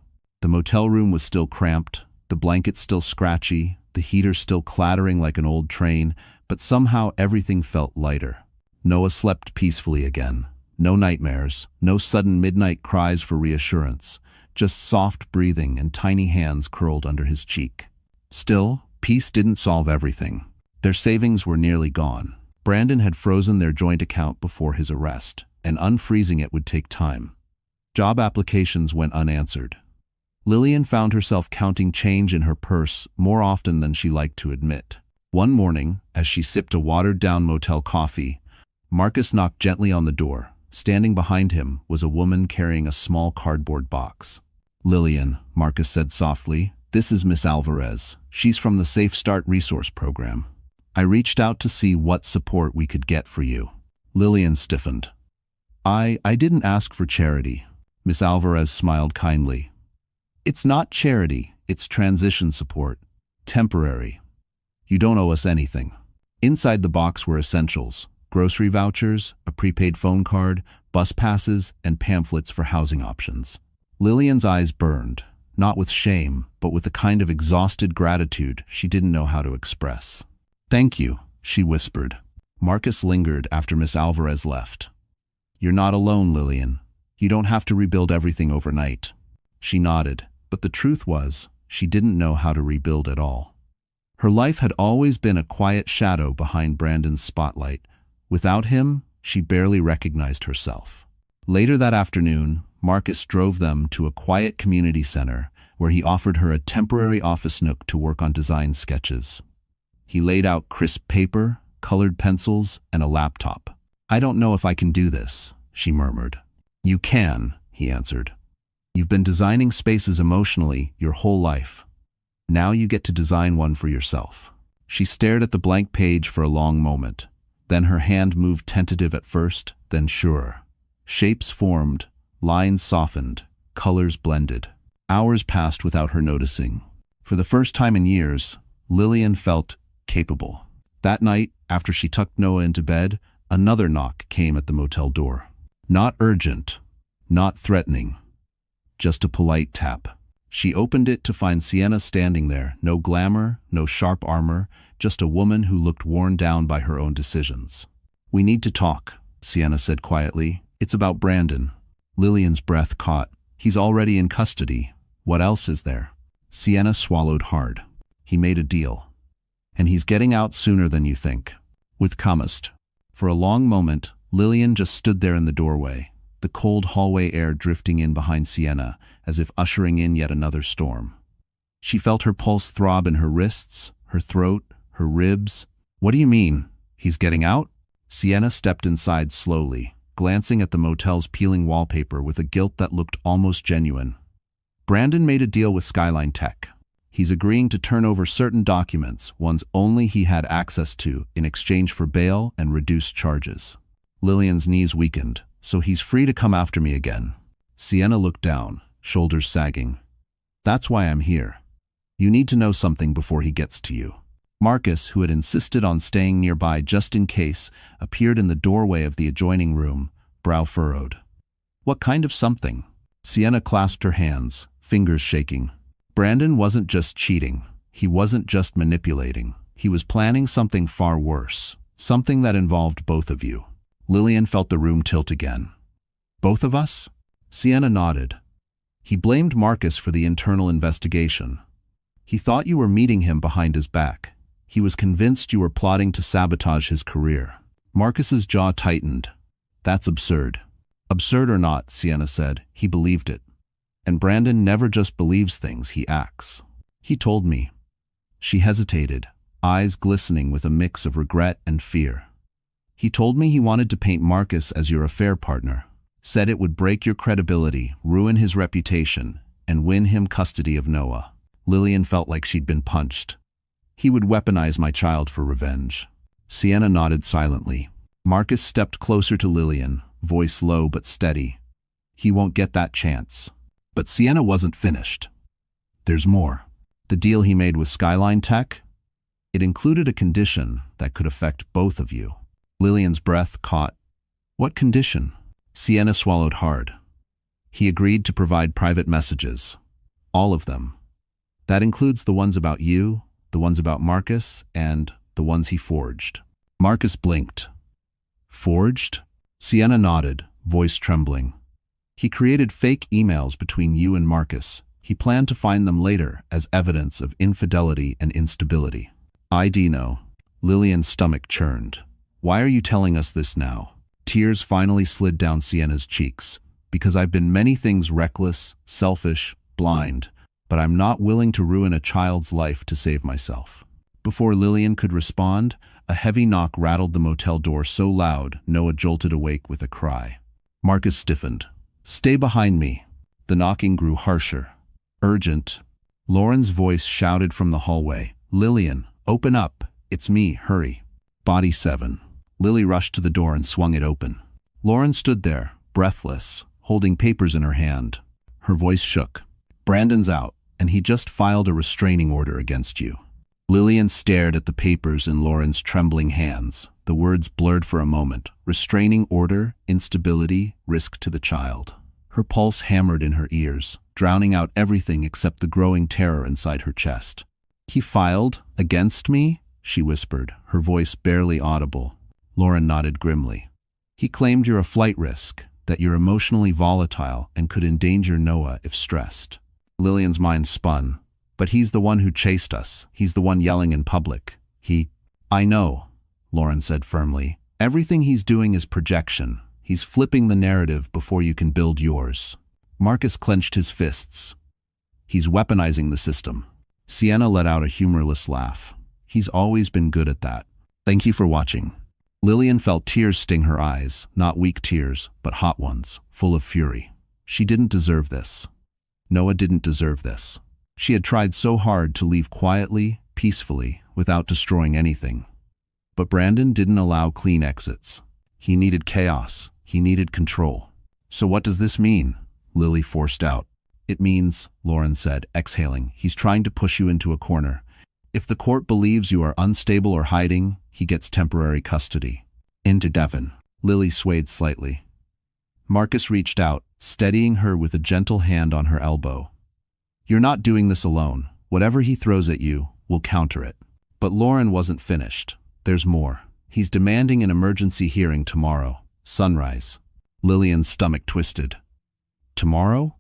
The motel room was still cramped, the blankets still scratchy, the heater still clattering like an old train, but somehow everything felt lighter. Noah slept peacefully again. No nightmares, no sudden midnight cries for reassurance, just soft breathing and tiny hands curled under his cheek. Still, peace didn't solve everything. Their savings were nearly gone. Brandon had frozen their joint account before his arrest, and unfreezing it would take time. Job applications went unanswered. Lillian found herself counting change in her purse more often than she liked to admit. One morning, as she sipped a watered-down motel coffee, Marcus knocked gently on the door. Standing behind him was a woman carrying a small cardboard box. Lillian, Marcus said softly, this is Miss Alvarez. She's from the Safe Start Resource Program. I reached out to see what support we could get for you. Lillian stiffened. I didn't ask for charity. Miss Alvarez smiled kindly. It's not charity, it's transition support. Temporary. You don't owe us anything. Inside the box were essentials. Grocery vouchers, a prepaid phone card, bus passes, and pamphlets for housing options. Lillian's eyes burned, not with shame, but with a kind of exhausted gratitude she didn't know how to express. Thank you, she whispered. Marcus lingered after Miss Alvarez left. You're not alone, Lillian. You don't have to rebuild everything overnight. She nodded, but the truth was, she didn't know how to rebuild at all. Her life had always been a quiet shadow behind Brandon's spotlight. Without him, she barely recognized herself. Later that afternoon, Marcus drove them to a quiet community center where he offered her a temporary office nook to work on design sketches. He laid out crisp paper, colored pencils, and a laptop. I don't know if I can do this, she murmured. You can, he answered. You've been designing spaces emotionally your whole life. Now you get to design one for yourself. She stared at the blank page for a long moment. Then her hand moved tentative at first, then sure. Shapes formed, lines softened, colors blended. Hours passed without her noticing. For the first time in years, Lillian felt capable. That night, after she tucked Noah into bed, another knock came at the motel door. Not urgent, not threatening, just a polite tap. She opened it to find Sienna standing there, no glamour, no sharp armor, just a woman who looked worn down by her own decisions. We need to talk, Sienna said quietly. It's about Brandon. Lillian's breath caught. He's already in custody. What else is there? Sienna swallowed hard. He made a deal. And he's getting out sooner than you think. With Kamist. For a long moment, Lillian just stood there in the doorway, the cold hallway air drifting in behind Sienna, as if ushering in yet another storm. She felt her pulse throb in her wrists, her throat, her ribs. What do you mean? He's getting out? Sienna stepped inside slowly, glancing at the motel's peeling wallpaper with a guilt that looked almost genuine. Brandon made a deal with Skyline Tech. He's agreeing to turn over certain documents, ones only he had access to, in exchange for bail and reduced charges. Lillian's knees weakened, so he's free to come after me again. Sienna looked down, shoulders sagging. That's why I'm here. You need to know something before he gets to you. Marcus, who had insisted on staying nearby just in case, appeared in the doorway of the adjoining room, brow furrowed. What kind of something? Sienna clasped her hands, fingers shaking. Brandon wasn't just cheating. He wasn't just manipulating. He was planning something far worse. Something that involved both of you. Lillian felt the room tilt again. Both of us? Sienna nodded. He blamed Marcus for the internal investigation. He thought you were meeting him behind his back. He was convinced you were plotting to sabotage his career. Marcus's jaw tightened. That's absurd. Absurd or not, Sienna said, he believed it. And Brandon never just believes things, he acts. He told me. She hesitated, eyes glistening with a mix of regret and fear. He told me he wanted to paint Marcus as your affair partner. Said it would break your credibility, ruin his reputation, and win him custody of Noah. Lillian felt like she'd been punched. He would weaponize my child for revenge. Sienna nodded silently. Marcus stepped closer to Lillian, voice low but steady. He won't get that chance. But Sienna wasn't finished. There's more. The deal he made with Skyline Tech? It included a condition that could affect both of you. Lillian's breath caught. What condition? Sienna swallowed hard. He agreed to provide private messages. All of them. That includes the ones about you, the ones about Marcus, and the ones he forged. Marcus blinked. Forged? Sienna nodded, voice trembling. He created fake emails between you and Marcus. He planned to find them later as evidence of infidelity and instability. I know. Lillian's stomach churned. Why are you telling us this now? Tears finally slid down Sienna's cheeks. Because I've been many things: reckless, selfish, blind, but I'm not willing to ruin a child's life to save myself. Before Lillian could respond, a heavy knock rattled the motel door so loud Noah jolted awake with a cry. Marcus stiffened. Stay behind me. The knocking grew harsher. Urgent. Lauren's voice shouted from the hallway. Lillian, open up. It's me, hurry. Body 7. Lily rushed to the door and swung it open. Lauren stood there, breathless, holding papers in her hand. Her voice shook. Brandon's out, and he just filed a restraining order against you. Lillian stared at the papers in Lauren's trembling hands. The words blurred for a moment. Restraining order, instability, risk to the child. Her pulse hammered in her ears, drowning out everything except the growing terror inside her chest. He filed against me? She whispered, her voice barely audible. Lauren nodded grimly. He claimed you're a flight risk, that you're emotionally volatile and could endanger Noah if stressed. Lillian's mind spun. But he's the one who chased us. He's the one yelling in public. I know, Lauren said firmly. Everything he's doing is projection. He's flipping the narrative before you can build yours. Marcus clenched his fists. He's weaponizing the system. Sienna let out a humorless laugh. He's always been good at that. Thank you for watching. Lillian felt tears sting her eyes, not weak tears, but hot ones, full of fury. She didn't deserve this. Noah didn't deserve this. She had tried so hard to leave quietly, peacefully, without destroying anything. But Brandon didn't allow clean exits. He needed chaos. He needed control. So what does this mean? Lily forced out. It means, Lauren said, exhaling, he's trying to push you into a corner. If the court believes you are unstable or hiding, he gets temporary custody. Into Devon. Lily swayed slightly. Marcus reached out, steadying her with a gentle hand on her elbow. You're not doing this alone. Whatever he throws at you, we'll counter it. But Lauren wasn't finished. There's more. He's demanding an emergency hearing tomorrow. Sunrise. Lillian's stomach twisted. Tomorrow?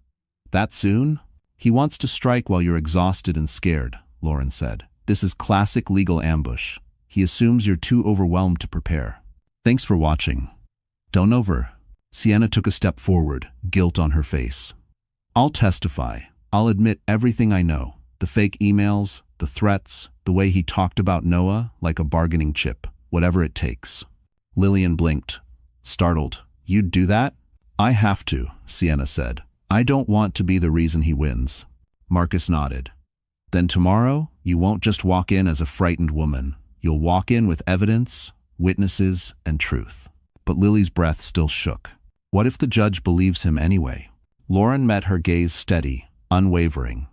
That soon? He wants to strike while you're exhausted and scared, Lauren said. This is classic legal ambush. He assumes you're too overwhelmed to prepare. Thanks for watching. Don't over. Sienna took a step forward, guilt on her face. I'll testify. I'll admit everything I know. The fake emails, the threats, the way he talked about Noah like a bargaining chip. Whatever it takes. Lillian blinked. Startled. You'd do that? I have to, Sienna said. I don't want to be the reason he wins. Marcus nodded. Then tomorrow, you won't just walk in as a frightened woman. You'll walk in with evidence, witnesses, and truth. But Lily's breath still shook. What if the judge believes him anyway? Lauren met her gaze steady, unwavering.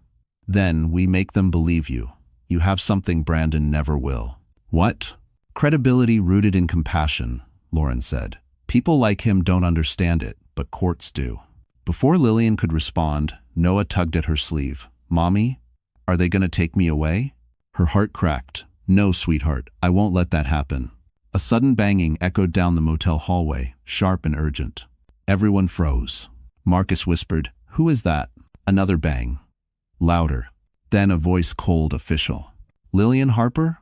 Then we make them believe you. You have something Brandon never will. What? Credibility rooted in compassion, Lauren said. People like him don't understand it, but courts do. Before Lillian could respond, Noah tugged at her sleeve. "Mommy, are they gonna take me away?" Her heart cracked. "No, sweetheart, I won't let that happen." A sudden banging echoed down the motel hallway, sharp and urgent. Everyone froze. Marcus whispered, "Who is that?" Another bang. Louder. Then a voice cold, official. "Lillian Harper?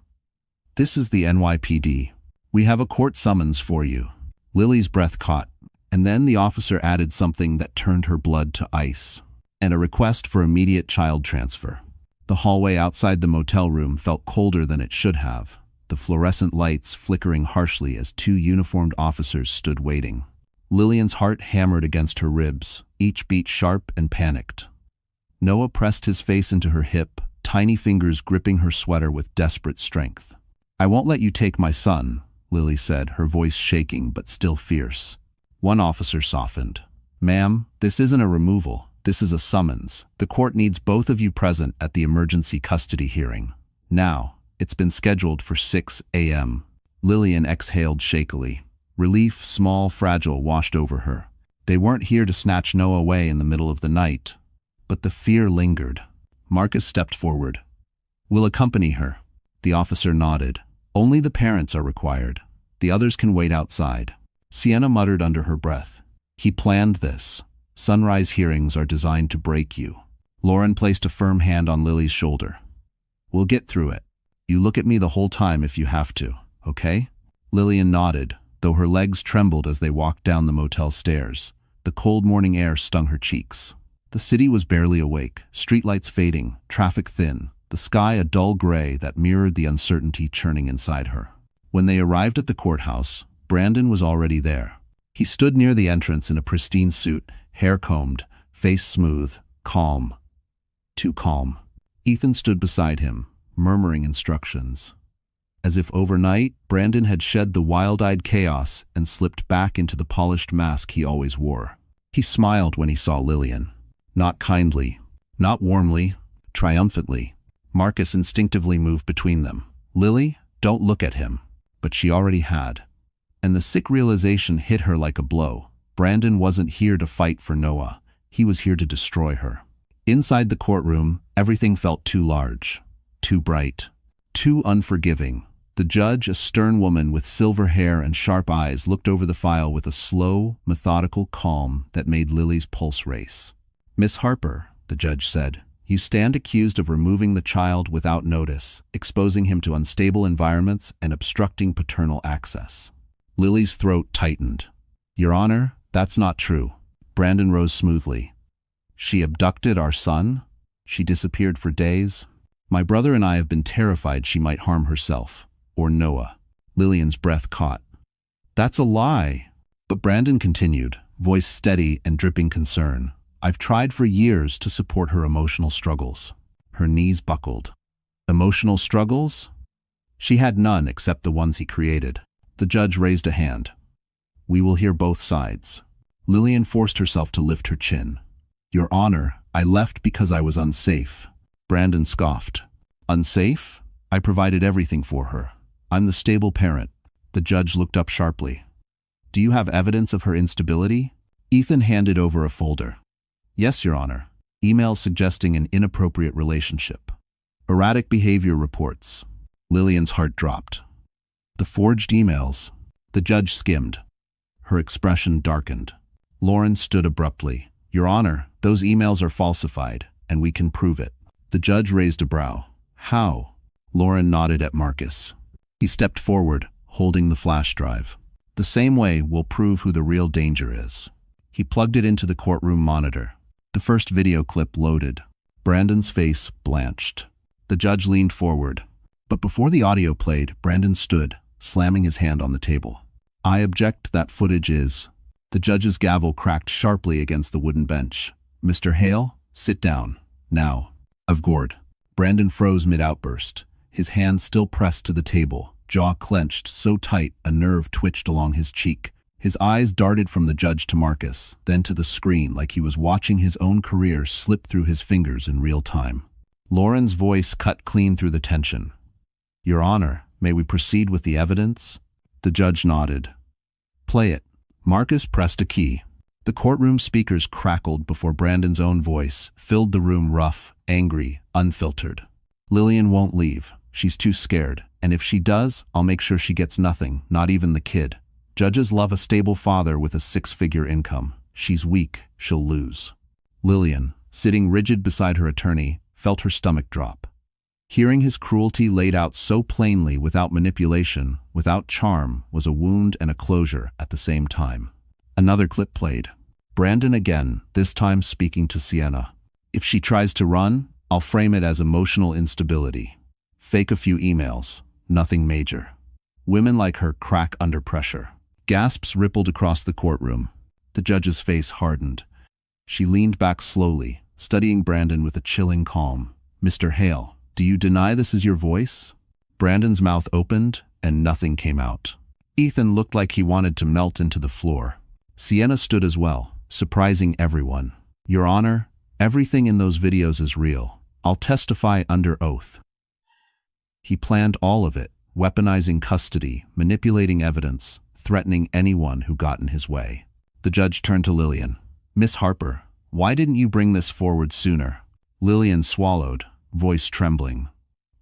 This is the NYPD. We have a court summons for you." Lily's breath caught, and then the officer added something that turned her blood to ice. And a request for immediate child transfer. The hallway outside the motel room felt colder than it should have, the fluorescent lights flickering harshly as two uniformed officers stood waiting. Lillian's heart hammered against her ribs, each beat sharp and panicked. Noah pressed his face into her hip, tiny fingers gripping her sweater with desperate strength. "I won't let you take my son," Lily said, her voice shaking but still fierce. One officer softened. "Ma'am, this isn't a removal. This is a summons. The court needs both of you present at the emergency custody hearing. Now, it's been scheduled for 6 a.m. Lillian exhaled shakily. Relief, small, fragile, washed over her. They weren't here to snatch Noah away in the middle of the night. But the fear lingered. Marcus stepped forward. "We'll accompany her." The officer nodded. "Only the parents are required. The others can wait outside." Sienna muttered under her breath. "He planned this. Sunrise hearings are designed to break you." Lauren placed a firm hand on Lily's shoulder. "We'll get through it. You look at me the whole time if you have to, okay?" Lillian nodded, though her legs trembled as they walked down the motel stairs. The cold morning air stung her cheeks. The city was barely awake, streetlights fading, traffic thin, the sky a dull gray that mirrored the uncertainty churning inside her. When they arrived at the courthouse, Brandon was already there. He stood near the entrance in a pristine suit, hair combed, face smooth, calm. Too calm. Ethan stood beside him, murmuring instructions. As if overnight, Brandon had shed the wild-eyed chaos and slipped back into the polished mask he always wore. He smiled when he saw Lillian. Not kindly, not warmly, triumphantly. Marcus instinctively moved between them. "Lily, don't look at him." But she already had. And the sick realization hit her like a blow. Brandon wasn't here to fight for Noah. He was here to destroy her. Inside the courtroom, everything felt too large, too bright, too unforgiving. The judge, a stern woman with silver hair and sharp eyes, looked over the file with a slow, methodical calm that made Lily's pulse race. "Miss Harper," the judge said, "you stand accused of removing the child without notice, exposing him to unstable environments, and obstructing paternal access." Lily's throat tightened. "Your Honor, that's not true." Brandon rose smoothly. "She abducted our son? She disappeared for days? My brother and I have been terrified she might harm herself, or Noah." Lillian's breath caught. "That's a lie." But Brandon continued, voice steady and dripping concern. "I've tried for years to support her emotional struggles." Her knees buckled. Emotional struggles? She had none except the ones he created. The judge raised a hand. "We will hear both sides." Lillian forced herself to lift her chin. "Your Honor, I left because I was unsafe." Brandon scoffed. "Unsafe? I provided everything for her. I'm the stable parent." The judge looked up sharply. "Do you have evidence of her instability?" Ethan handed over a folder. "Yes, Your Honor. Emails suggesting an inappropriate relationship. Erratic behavior reports." Lillian's heart dropped. "The forged emails." The judge skimmed. Her expression darkened. Lauren stood abruptly. "Your Honor, those emails are falsified, and we can prove it." The judge raised a brow. "How?" Lauren nodded at Marcus. He stepped forward, holding the flash drive. "The same way we'll prove who the real danger is." He plugged it into the courtroom monitor. The first video clip loaded. Brandon's face blanched. The judge leaned forward. But before the audio played, Brandon stood, slamming his hand on the table. "I object that footage is..." The judge's gavel cracked sharply against the wooden bench. "Mr. Hale, sit down. Now." Of gourd. Brandon froze mid-outburst, his hand still pressed to the table, jaw clenched so tight a nerve twitched along his cheek. His eyes darted from the judge to Marcus, then to the screen like he was watching his own career slip through his fingers in real time. Lauren's voice cut clean through the tension. "Your Honor, may we proceed with the evidence?" The judge nodded. "Play it." Marcus pressed a key. The The courtroom speakers crackled before Brandon's own voice filled the room, rough, angry, unfiltered. Lillian won't leave. She's too scared. And if she does, I'll make sure she gets nothing, not even the kid. Judges love a stable father with a 6-figure income. She's weak. She'll lose. Lillian, sitting rigid beside her attorney, felt her stomach drop. Hearing his cruelty laid out so plainly, without manipulation, without charm, was a wound and a closure at the same time. Another clip played. Brandon again, this time speaking to Sienna. If she tries to run, I'll frame it as emotional instability. Fake a few emails. Nothing major. Women like her crack under pressure. Gasps rippled across the courtroom. The judge's face hardened. She leaned back slowly, studying Brandon with a chilling calm. Mr. Hale, do you deny this is your voice? Brandon's mouth opened, and nothing came out. Ethan looked like he wanted to melt into the floor. Sienna stood as well, surprising everyone. Your Honor, everything in those videos is real. I'll testify under oath. He planned all of it, weaponizing custody, manipulating evidence, threatening anyone who got in his way. The judge turned to Lillian. Miss Harper, why didn't you bring this forward sooner? Lillian swallowed, voice trembling.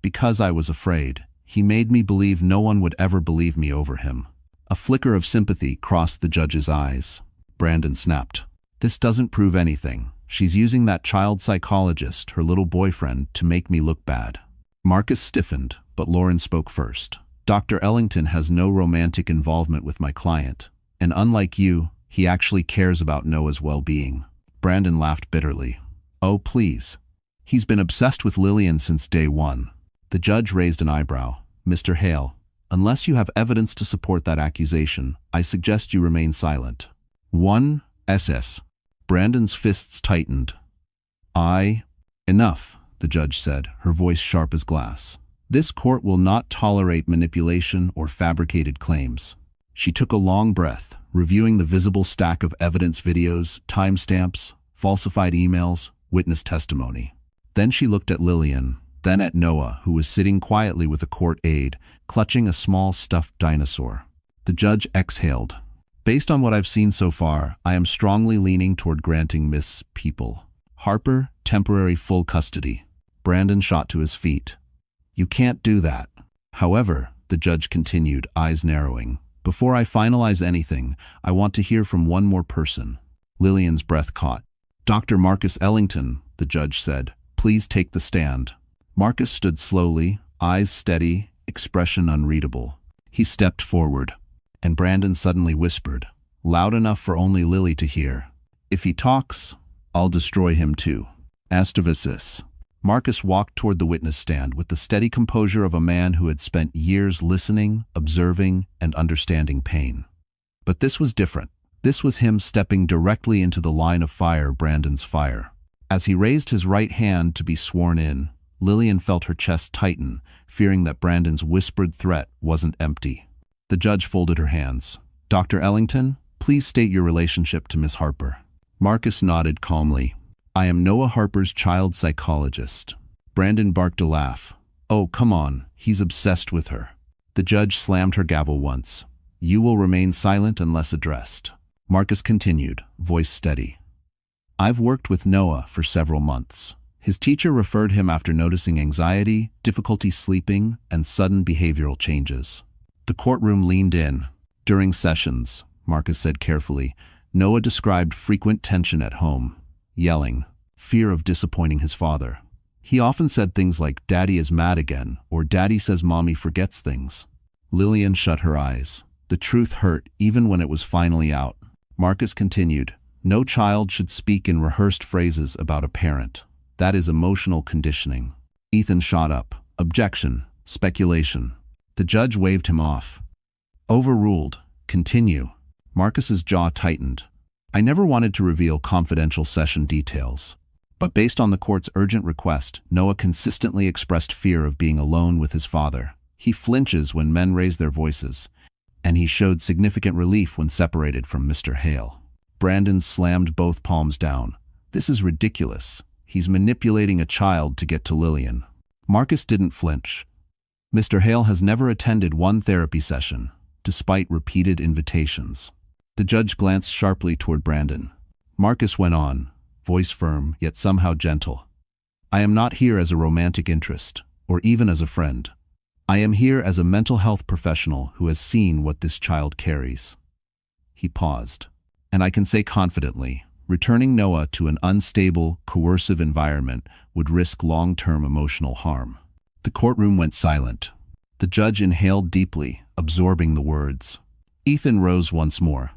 Because I was afraid. He made me believe no one would ever believe me over him. A flicker of sympathy crossed the judge's eyes. Brandon snapped. This doesn't prove anything. She's using that child psychologist, her little boyfriend, to make me look bad. Marcus stiffened, but Lauren spoke first. Dr. Ellington has no romantic involvement with my client, and unlike you, he actually cares about Noah's well-being. Brandon laughed bitterly. Oh, please. He's been obsessed with Lillian since day one. The judge raised an eyebrow. Mr. Hale, unless you have evidence to support that accusation, I suggest you remain silent. 1 SS. Brandon's fists tightened. Enough, the judge said, her voice sharp as glass. This court will not tolerate manipulation or fabricated claims. She took a long breath, reviewing the visible stack of evidence, videos, timestamps, falsified emails, witness testimony. Then she looked at Lillian, then at Noah, who was sitting quietly with a court aide, clutching a small stuffed dinosaur. The judge exhaled. Based on what I've seen so far, I am strongly leaning toward granting Miss People Harper temporary full custody. Brandon shot to his feet. You can't do that. However, the judge continued, eyes narrowing. Before I finalize anything, I want to hear from one more person. Lillian's breath caught. Dr. Marcus Ellington, the judge said, please take the stand. Marcus stood slowly, eyes steady, expression unreadable. He stepped forward, and Brandon suddenly whispered, loud enough for only Lily to hear. If he talks, I'll destroy him too. Astrovisis. Marcus walked toward the witness stand with the steady composure of a man who had spent years listening, observing, and understanding pain. But this was different. This was him stepping directly into the line of fire, Brandon's fire. As he raised his right hand to be sworn in, Lillian felt her chest tighten, fearing that Brandon's whispered threat wasn't empty. The judge folded her hands. Dr. Ellington, please state your relationship to Miss Harper. Marcus nodded calmly. I am Noah Harper's child psychologist. Brandon barked a laugh. Oh, come on, he's obsessed with her. The judge slammed her gavel once. You will remain silent unless addressed. Marcus continued, voice steady. I've worked with Noah for several months. His teacher referred him after noticing anxiety, difficulty sleeping, and sudden behavioral changes. The courtroom leaned in. During sessions, Marcus said carefully, Noah described frequent tension at home. Yelling, fear of disappointing his father. He often said things like, Daddy is mad again, or Daddy says Mommy forgets things. Lillian shut her eyes. The truth hurt even when it was finally out. Marcus continued, no child should speak in rehearsed phrases about a parent. That is emotional conditioning. Ethan shot up. Objection. Speculation. The judge waved him off. Overruled. Continue. Marcus's jaw tightened. I never wanted to reveal confidential session details. But based on the court's urgent request, Noah consistently expressed fear of being alone with his father. He flinches when men raise their voices, and he showed significant relief when separated from Mr. Hale. Brandon slammed both palms down. This is ridiculous. He's manipulating a child to get to Lillian. Marcus didn't flinch. Mr. Hale has never attended one therapy session, despite repeated invitations. The judge glanced sharply toward Brandon. Marcus went on, voice firm yet somehow gentle. I am not here as a romantic interest, or even as a friend. I am here as a mental health professional who has seen what this child carries. He paused. And I can say confidently, returning Noah to an unstable, coercive environment would risk long-term emotional harm. The courtroom went silent. The judge inhaled deeply, absorbing the words. Ethan rose once more.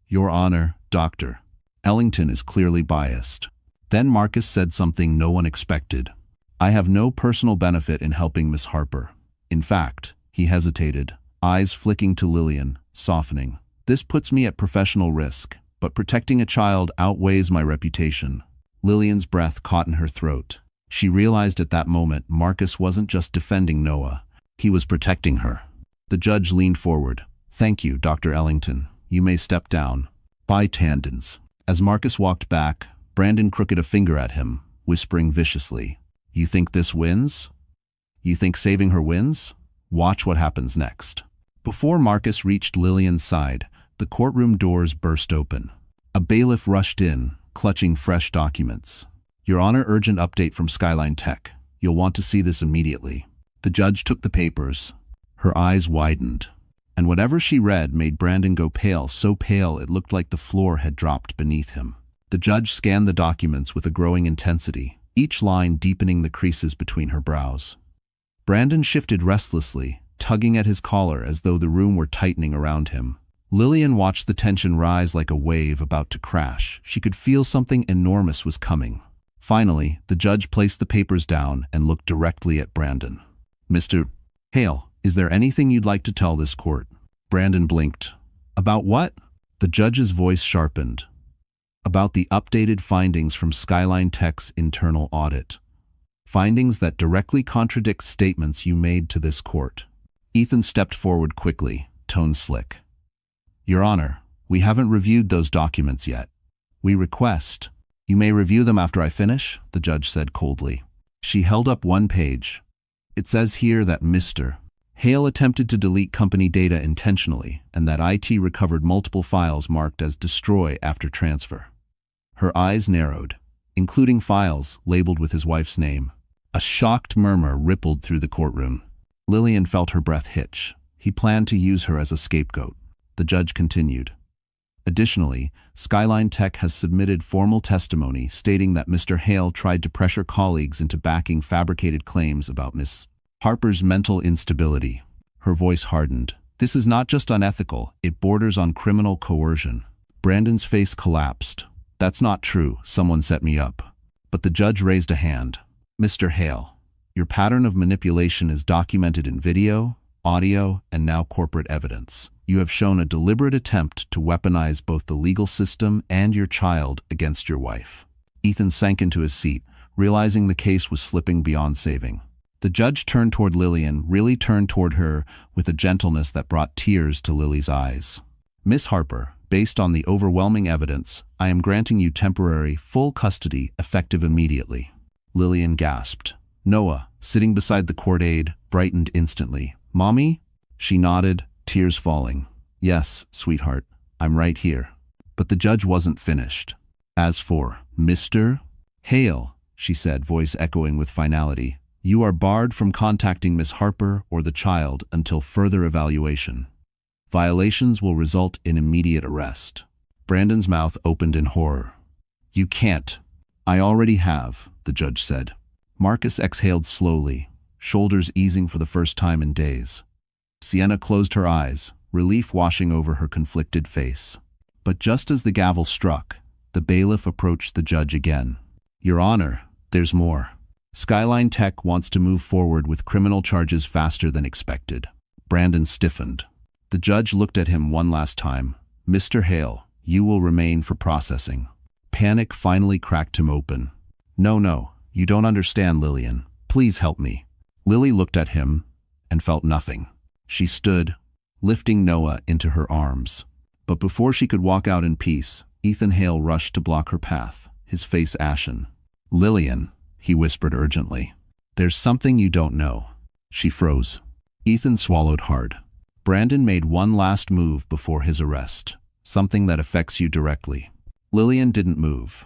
Your Honor, Dr. Ellington is clearly biased. Then Marcus said something no one expected. I have no personal benefit in helping Miss Harper. In fact, he hesitated, eyes flicking to Lillian, softening. This puts me at professional risk, but protecting a child outweighs my reputation. Lillian's breath caught in her throat. She realized at that moment Marcus wasn't just defending Noah. He was protecting her. The judge leaned forward. Thank you, Dr. Ellington. You may step down. By tendons. As Marcus walked back, Brandon crooked a finger at him, whispering viciously. You think this wins? You think saving her wins? Watch what happens next. Before Marcus reached Lillian's side, the courtroom doors burst open. A bailiff rushed in, clutching fresh documents. Your Honor, urgent update from Skyline Tech. You'll want to see this immediately. The judge took the papers. Her eyes widened. And whatever she read made Brandon go pale, so pale it looked like the floor had dropped beneath him. The judge scanned the documents with a growing intensity, each line deepening the creases between her brows. Brandon shifted restlessly, tugging at his collar as though the room were tightening around him. Lillian watched the tension rise like a wave about to crash. She could feel something enormous was coming. Finally, the judge placed the papers down and looked directly at Brandon. Mr. Hale, is there anything you'd like to tell this court? Brandon blinked. About what? The judge's voice sharpened. About the updated findings from Skyline Tech's internal audit. Findings that directly contradict statements you made to this court. Ethan stepped forward quickly, tone slick. Your Honor, we haven't reviewed those documents yet. We request. You may review them after I finish, the judge said coldly. She held up one page. It says here that Mr. Hale attempted to delete company data intentionally and that IT recovered multiple files marked as destroy after transfer. Her eyes narrowed, including files labeled with his wife's name. A shocked murmur rippled through the courtroom. Lillian felt her breath hitch. He planned to use her as a scapegoat. The judge continued. Additionally, Skyline Tech has submitted formal testimony stating that Mr. Hale tried to pressure colleagues into backing fabricated claims about Miss Harper's mental instability. Her voice hardened. This is not just unethical, it borders on criminal coercion. Brandon's face collapsed. That's not true, someone set me up. But the judge raised a hand. Mr. Hale, your pattern of manipulation is documented in video, audio, and now corporate evidence. You have shown a deliberate attempt to weaponize both the legal system and your child against your wife. Ethan sank into his seat, realizing the case was slipping beyond saving. The judge turned toward Lillian, really turned toward her with a gentleness that brought tears to Lily's eyes. Miss Harper, based on the overwhelming evidence, I am granting you temporary, full custody, effective immediately. Lillian gasped. Noah, sitting beside the court aide, brightened instantly. Mommy? She nodded, tears falling. Yes, sweetheart, I'm right here. But the judge wasn't finished. As for Mr. Hale, she said, voice echoing with finality, you are barred from contacting Miss Harper or the child until further evaluation. Violations will result in immediate arrest. Brandon's mouth opened in horror. You can't. I already have, the judge said. Marcus exhaled slowly, shoulders easing for the first time in days. Sienna closed her eyes, relief washing over her conflicted face. But just as the gavel struck, the bailiff approached the judge again. Your Honor, there's more. Skyline Tech wants to move forward with criminal charges faster than expected. Brandon stiffened. The judge looked at him one last time. Mr. Hale, you will remain for processing. Panic finally cracked him open. No, you don't understand, Lillian. Please help me. Lily looked at him and felt nothing. She stood, lifting Noah into her arms. But before she could walk out in peace, Ethan Hale rushed to block her path, his face ashen. Lillian, he whispered urgently. There's something you don't know. She froze. Ethan swallowed hard. Brandon made one last move before his arrest. Something that affects you directly. Lillian didn't move.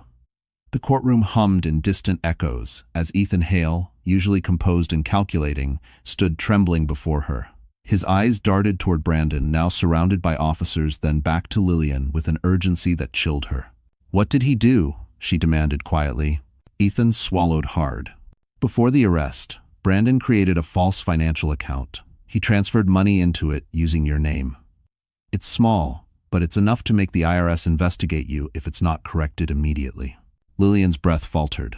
The courtroom hummed in distant echoes as Ethan Hale, usually composed and calculating, stood trembling before her. His eyes darted toward Brandon, now surrounded by officers, then back to Lillian with an urgency that chilled her. "What did he do?" she demanded quietly. Ethan swallowed hard. Before the arrest, Brandon created a false financial account. He transferred money into it using your name. It's small, but it's enough to make the IRS investigate you if it's not corrected immediately. Lillian's breath faltered.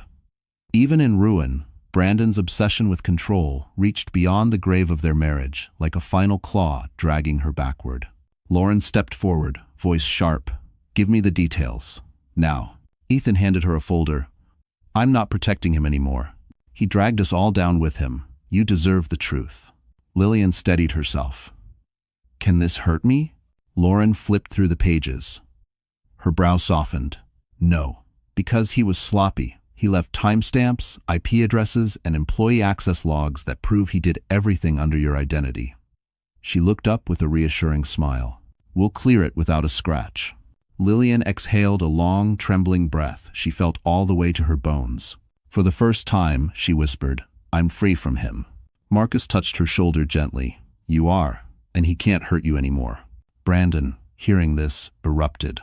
Even in ruin, Brandon's obsession with control reached beyond the grave of their marriage, like a final claw dragging her backward. Lauren stepped forward, voice sharp. "Give me the details. Now." Ethan handed her a folder. "I'm not protecting him anymore. He dragged us all down with him. You deserve the truth." Lillian steadied herself. "Can this hurt me?" Lauren flipped through the pages. Her brow softened. "No. Because he was sloppy. He left timestamps, IP addresses, and employee access logs that prove he did everything under your identity." She looked up with a reassuring smile. "We'll clear it without a scratch." Lillian exhaled a long, trembling breath she felt all the way to her bones. For the first time, she whispered, "I'm free from him." Marcus touched her shoulder gently. "You are, and he can't hurt you anymore." Brandon, hearing this, erupted.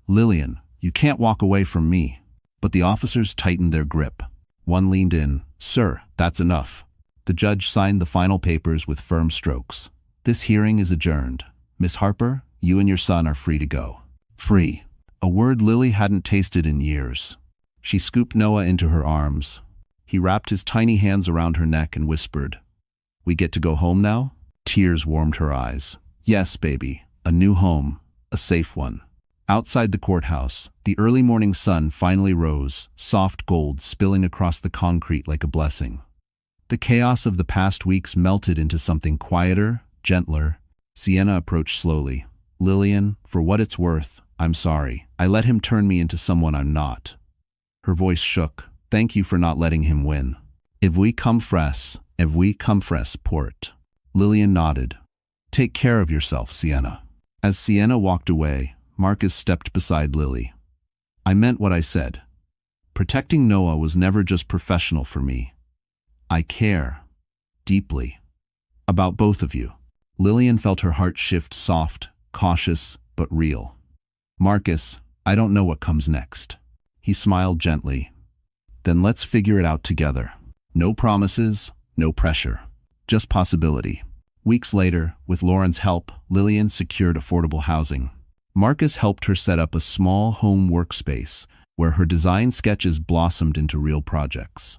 "Lillian, you can't walk away from me." But the officers tightened their grip. One leaned in. "Sir, that's enough." The judge signed the final papers with firm strokes. "This hearing is adjourned. Miss Harper, you and your son are free to go." Free. A word Lily hadn't tasted in years. She scooped Noah into her arms. He wrapped his tiny hands around her neck and whispered, "We get to go home now?" Tears warmed her eyes. "Yes, baby. A new home. A safe one." Outside the courthouse, the early morning sun finally rose, soft gold spilling across the concrete like a blessing. The chaos of the past weeks melted into something quieter, gentler. Sienna approached slowly. "Lillian, for what it's worth, I'm sorry. I let him turn me into someone I'm not." Her voice shook. "Thank you for not letting him win." If we come fresh, port." Lillian nodded. "Take care of yourself, Sienna." As Sienna walked away, Marcus stepped beside Lily. "I meant what I said. Protecting Noah was never just professional for me. I care, deeply, about both of you." Lillian felt her heart shift, soft, cautious, but real. "Marcus, I don't know what comes next." He smiled gently. "Then let's figure it out together. No promises, no pressure, just possibility." Weeks later, with Lauren's help, Lillian secured affordable housing. Marcus helped her set up a small home workspace where her design sketches blossomed into real projects.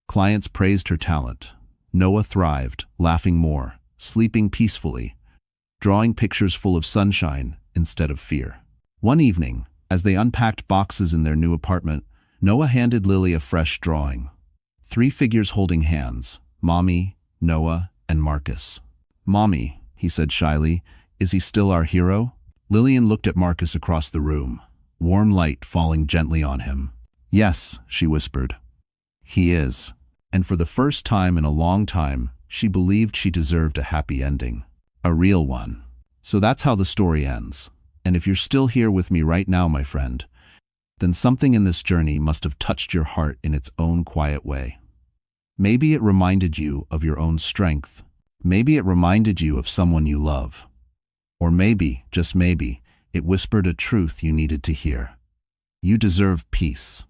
Clients praised her talent. Noah thrived, laughing more, sleeping peacefully, drawing pictures full of sunshine instead of fear. One evening, as they unpacked boxes in their new apartment, Noah handed Lily a fresh drawing. 3 figures holding hands, Mommy, Noah, and Marcus. "Mommy," he said shyly, "is he still our hero?" Lillian looked at Marcus across the room, warm light falling gently on him. "Yes," she whispered. "He is." And for the first time in a long time, she believed she deserved a happy ending. A real one. So that's how the story ends. And if you're still here with me right now, my friend, then something in this journey must have touched your heart in its own quiet way. Maybe it reminded you of your own strength. Maybe it reminded you of someone you love. Or maybe, just maybe, it whispered a truth you needed to hear. You deserve peace,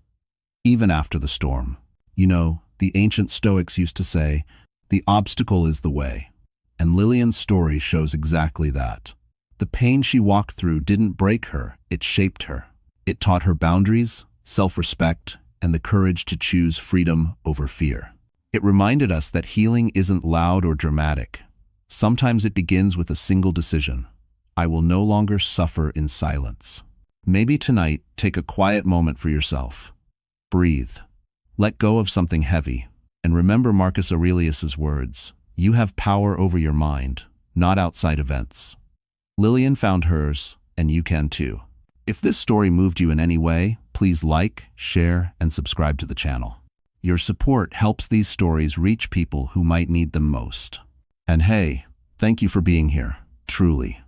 even after the storm. You know, the ancient Stoics used to say, the obstacle is the way. And Lillian's story shows exactly that. The pain she walked through didn't break her, it shaped her. It taught her boundaries, self-respect, and the courage to choose freedom over fear. It reminded us that healing isn't loud or dramatic. Sometimes it begins with a single decision. I will no longer suffer in silence. Maybe tonight, take a quiet moment for yourself. Breathe. Let go of something heavy. And remember Marcus Aurelius's words. You have power over your mind, not outside events. Lillian found hers, and you can too. If this story moved you in any way, please like, share, and subscribe to the channel. Your support helps these stories reach people who might need them most. And hey, thank you for being here, truly.